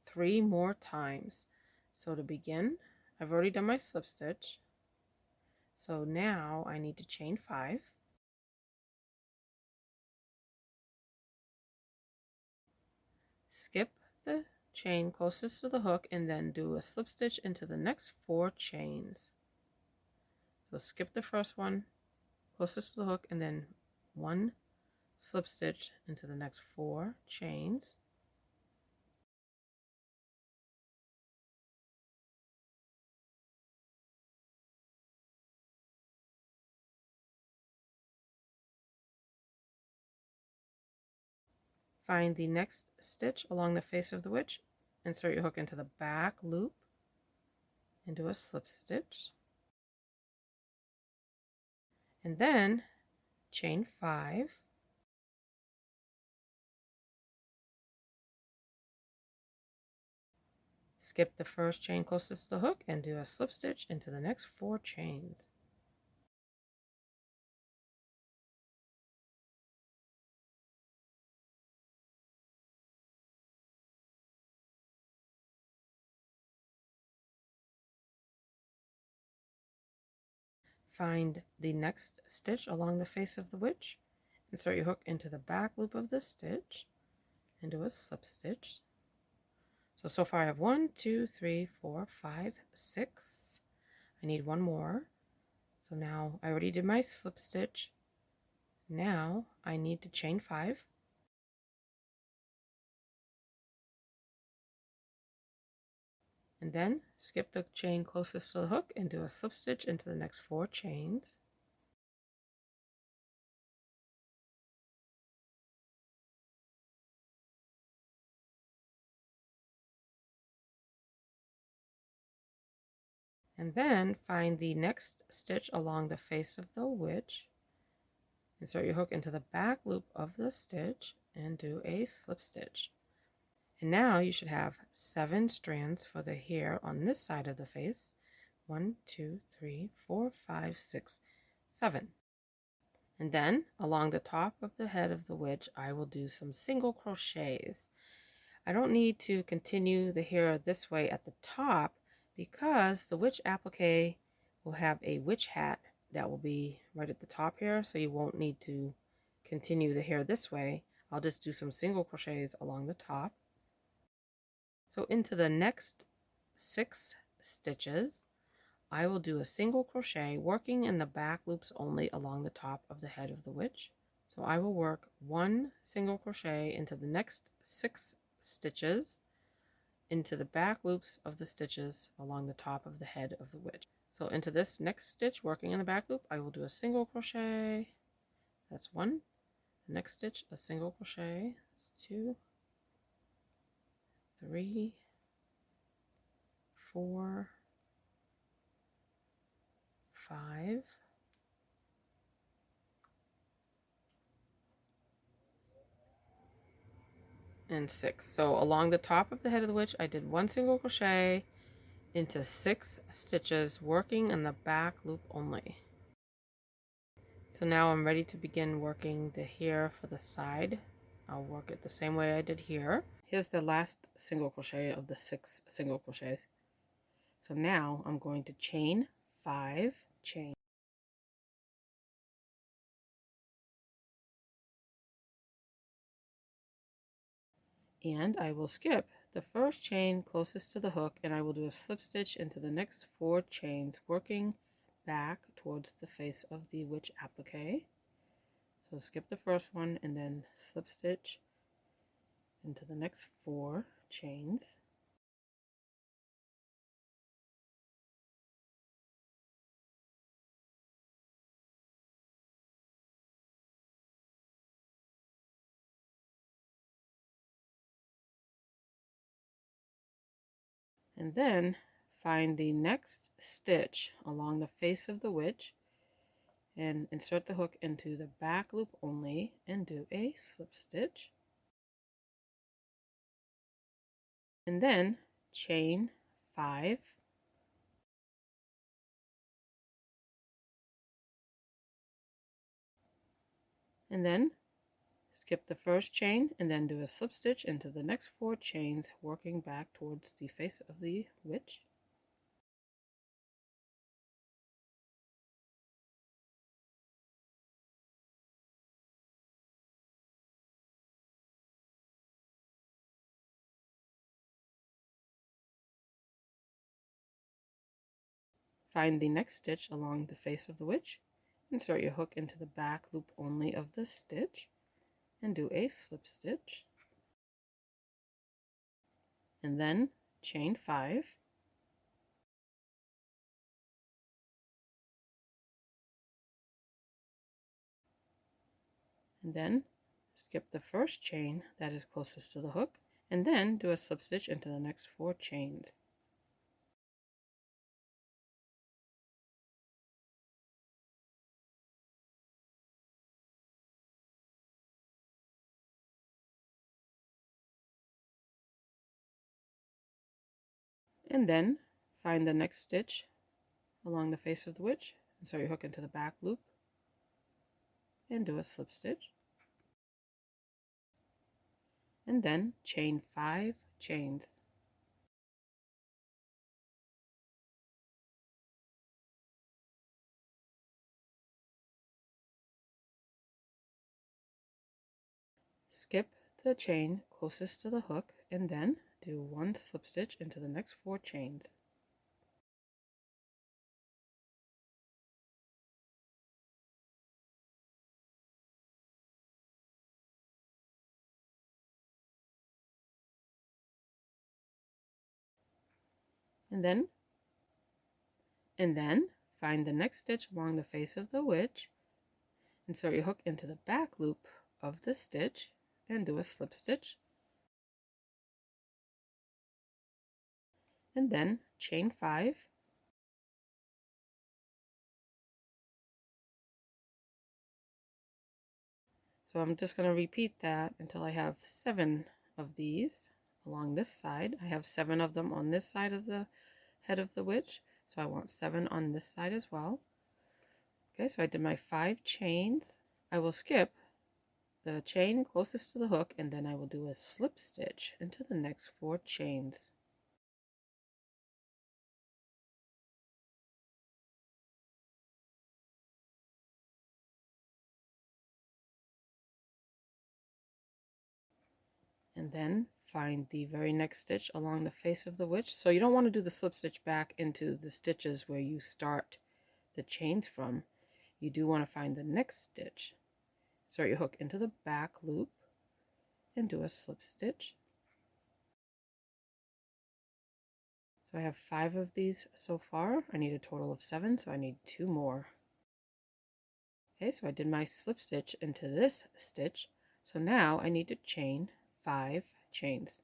A: 3 more times. So to begin, I've already done my slip stitch. So now I need to chain 5. Skip the chain closest to the hook and then do a slip stitch into the next 4 chains. So skip the first one closest to the hook and then 1 slip stitch into the next 4 chains. Find the next stitch along the face of the witch, insert your hook into the back loop and do a slip stitch. And then chain 5. Skip the first chain closest to the hook and do a slip stitch into the next 4 chains. Find the next stitch along the face of the witch, insert your hook into the back loop of the stitch and do a slip stitch. So far I have 1, 2, 3, 4, 5, 6. I need 1 more. So now I already did my slip stitch. Now I need to chain 5. And then skip the chain closest to the hook and do a slip stitch into the next 4 chains. And then find the next stitch along the face of the witch. Insert your hook into the back loop of the stitch and do a slip stitch. And now you should have 7 strands for the hair on this side of the face. 1, 2, 3, 4, 5, 6, 7. And then along the top of the head of the witch, I will do some single crochets. I don't need to continue the hair this way at the top because the witch applique will have a witch hat that will be right at the top here, so you won't need to continue the hair this way. I'll just do some single crochets along the top. So into the next 6 stitches, I will do a single crochet working in the back loops only along the top of the head of the witch. So I will work 1 single crochet into the next 6 stitches into the back loops of the stitches along the top of the head of the witch. So into this next stitch working in the back loop, I will do a single crochet. That's 1. The next stitch, a single crochet. That's 2, 3, 4, 5, and 6. So along the top of the head of the witch, I did 1 single crochet into 6 stitches working in the back loop only. So now I'm ready to begin working the hair for the side I'll work it the same way I did here. Here's the last single crochet of the 6 single crochets. So now I'm going to chain 5, chain, and I will skip the first chain closest to the hook, and I will do a slip stitch into the next 4 chains, working back towards the face of the witch applique. So skip the first one and then slip stitch into the next 4 chains. And then find the next stitch along the face of the witch and insert the hook into the back loop only and do a slip stitch. And then chain 5, and then skip the first chain and then do a slip stitch into the next 4 chains, working back towards the face of the witch. Find the next stitch along the face of the witch, insert your hook into the back loop only of the stitch, and do a slip stitch. And then chain 5, and then skip the first chain that is closest to the hook, and then do a slip stitch into the next 4 chains. And then find the next stitch along the face of the witch, insert your hook into the back loop, and do a slip stitch. And then chain 5 chains. Skip the chain closest to the hook and then do 1 slip stitch into the next 4 chains. And then find the next stitch along the face of the witch, insert your hook into the back loop of the stitch and do a slip stitch, and then chain 5, so I'm just going to repeat that until I have 7 of these along this side. I have 7 of them on this side of the head of the witch, so I want 7 on this side as well. Okay, so I did my 5 chains. I will skip the chain closest to the hook, and then I will do a slip stitch into the next 4 chains. And then find the very next stitch along the face of the witch. So you don't want to do the slip stitch back into the stitches where you start the chains from. You do want to find the next stitch. Insert your hook into the back loop and do a slip stitch. So I have 5 of these so far. I need a total of 7, so I need 2 more. Okay, so I did my slip stitch into this stitch. So now I need to chain 5 chains.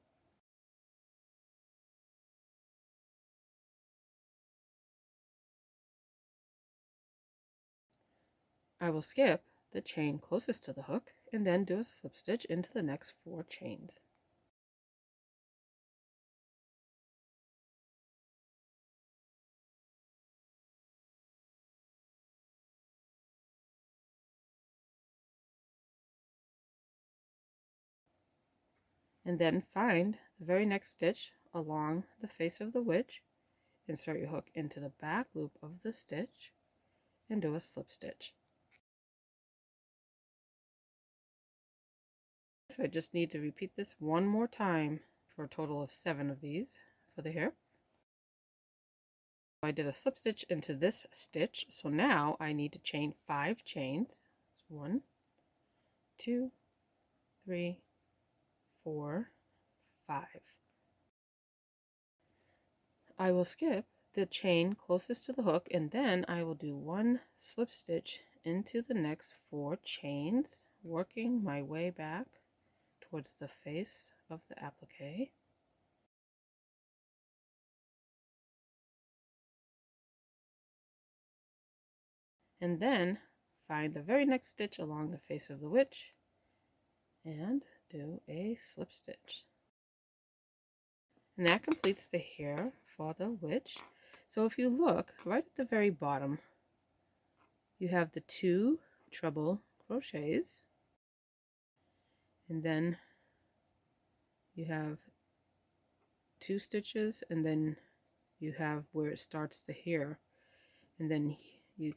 A: I will skip the chain closest to the hook and then do a slip stitch into the next 4 chains. And then find the very next stitch along the face of the witch, insert your hook into the back loop of the stitch, and do a slip stitch. So I just need to repeat this one more time for a total of 7 of these for the hair. I did a slip stitch into this stitch, so now I need to chain 5 chains. 1, 2, 3, 4, 5. I will skip the chain closest to the hook, and then I will do 1 slip stitch into the next 4 chains, working my way back towards the face of the applique. And then find the very next stitch along the face of the witch and do a slip stitch. And that completes the hair for the witch. So if you look right at the very bottom, you have the 2 treble crochets, and then you have 2 stitches, and then you have where it starts the hair, and then you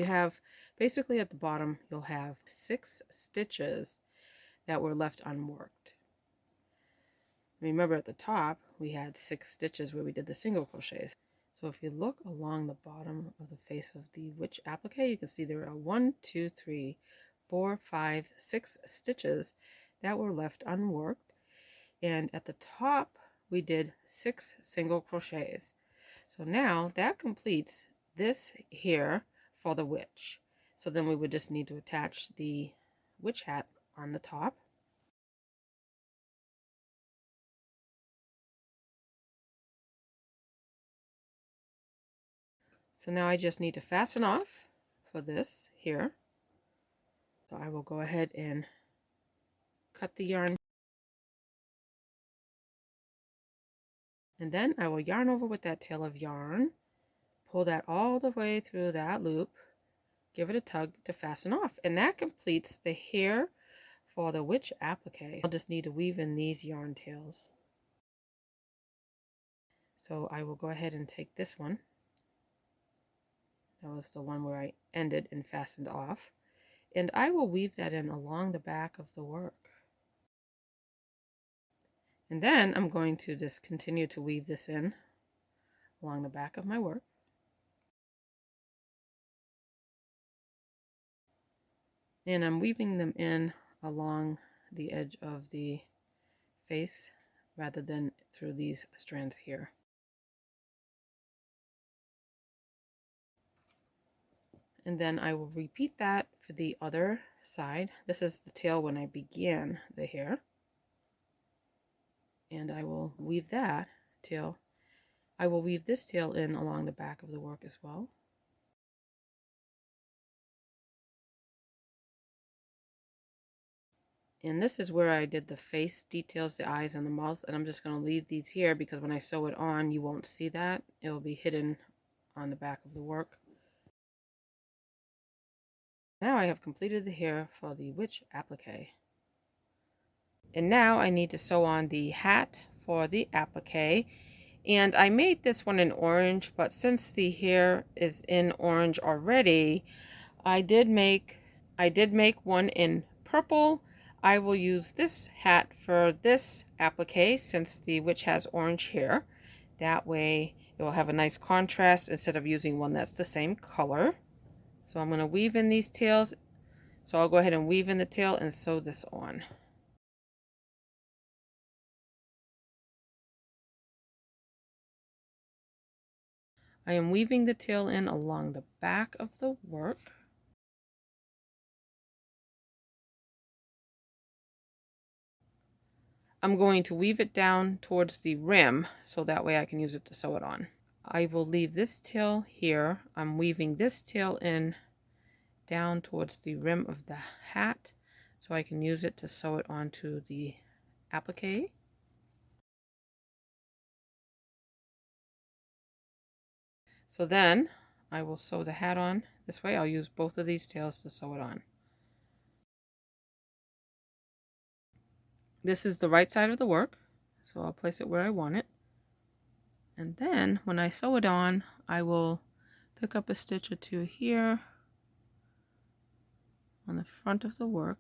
A: have basically at the bottom you'll have 6 stitches that were left unworked. Remember at the top we had 6 stitches where we did the single crochets. So if you look along the bottom of the face of the witch applique, you can see there are 1, 2, 3, 4, 5, 6 stitches that were left unworked, and at the top we did 6 single crochets. So now that completes this here for the witch. So then we would just need to attach the witch hat on the top. So now I just need to fasten off for this here. So I will go ahead and cut the yarn, and then I will yarn over with that tail of yarn, pull that all the way through that loop, give it a tug to fasten off, and that completes the hair for the witch applique. I'll just need to weave in these yarn tails. So I will go ahead and take this one. That was the one where I ended and fastened off, and I will weave that in along the back of the work. And then I'm going to just continue to weave this in along the back of my work. And I'm weaving them in along the edge of the face rather than through these strands here. And then I will repeat that for the other side. This is the tail when I began the hair. And I will weave that tail. I will weave this tail in along the back of the work as well. And this is where I did the face details, the eyes and the mouth, and I'm just going to leave these here because when I sew it on you won't see that. It will be hidden on the back of the work. Now I have completed the hair for the witch applique. And now I need to sew on the hat for the applique. And I made this one in orange, but since the hair is in orange already, I did make one in purple. I will use this hat for this applique since the witch has orange hair. That way it will have a nice contrast instead of using one that's the same color. So I'm going to weave in these tails. So I'll go ahead and weave in the tail and sew this on. I am weaving the tail in along the back of the work. I'm going to weave it down towards the rim so that way I can use it to sew it on. I will leave this tail here. I'm weaving this tail in down towards the rim of the hat so I can use it to sew it onto the applique. So then I will sew the hat on. This way I'll use both of these tails to sew it on. This is the right side of the work, so I'll place it where I want it. And then when I sew it on, I will pick up a stitch or two here on the front of the work,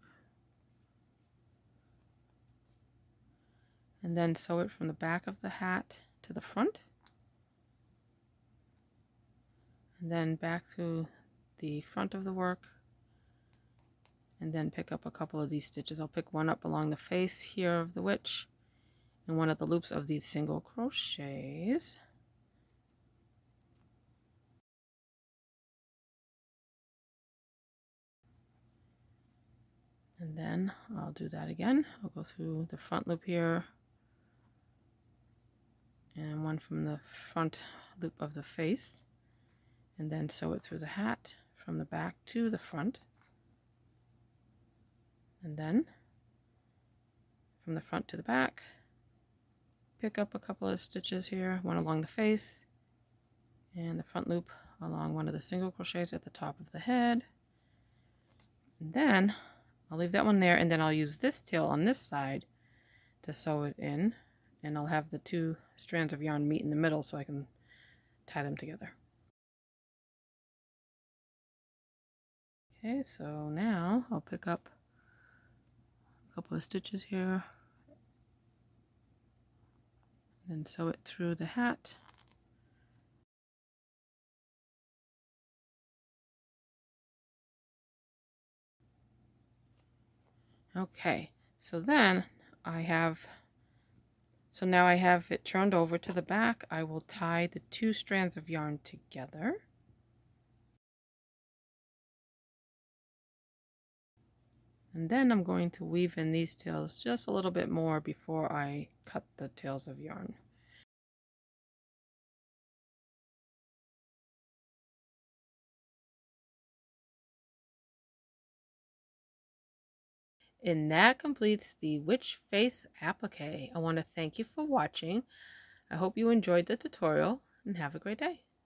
A: and then sew it from the back of the hat to the front, and then back to the front of the work, and then pick up a couple of these stitches. I'll pick one up along the face here of the witch and one of the loops of these single crochets. And then I'll do that again. I'll go through the front loop here and one from the front loop of the face, and then sew it through the hat from the back to the front, and then from the front to the back, pick up a couple of stitches here, one along the face and the front loop along one of the single crochets at the top of the head. And then I'll leave that one there, and then I'll use this tail on this side to sew it in, and I'll have the two strands of yarn meet in the middle so I can tie them together. Okay, so now I'll pick up a couple of stitches here, then sew it through the hat. Okay, so then now I have it turned over to the back. I will tie the two strands of yarn together. And then I'm going to weave in these tails just a little bit more before I cut the tails of yarn. And that completes the witch face applique. I want to thank you for watching. I hope you enjoyed the tutorial and have a great day.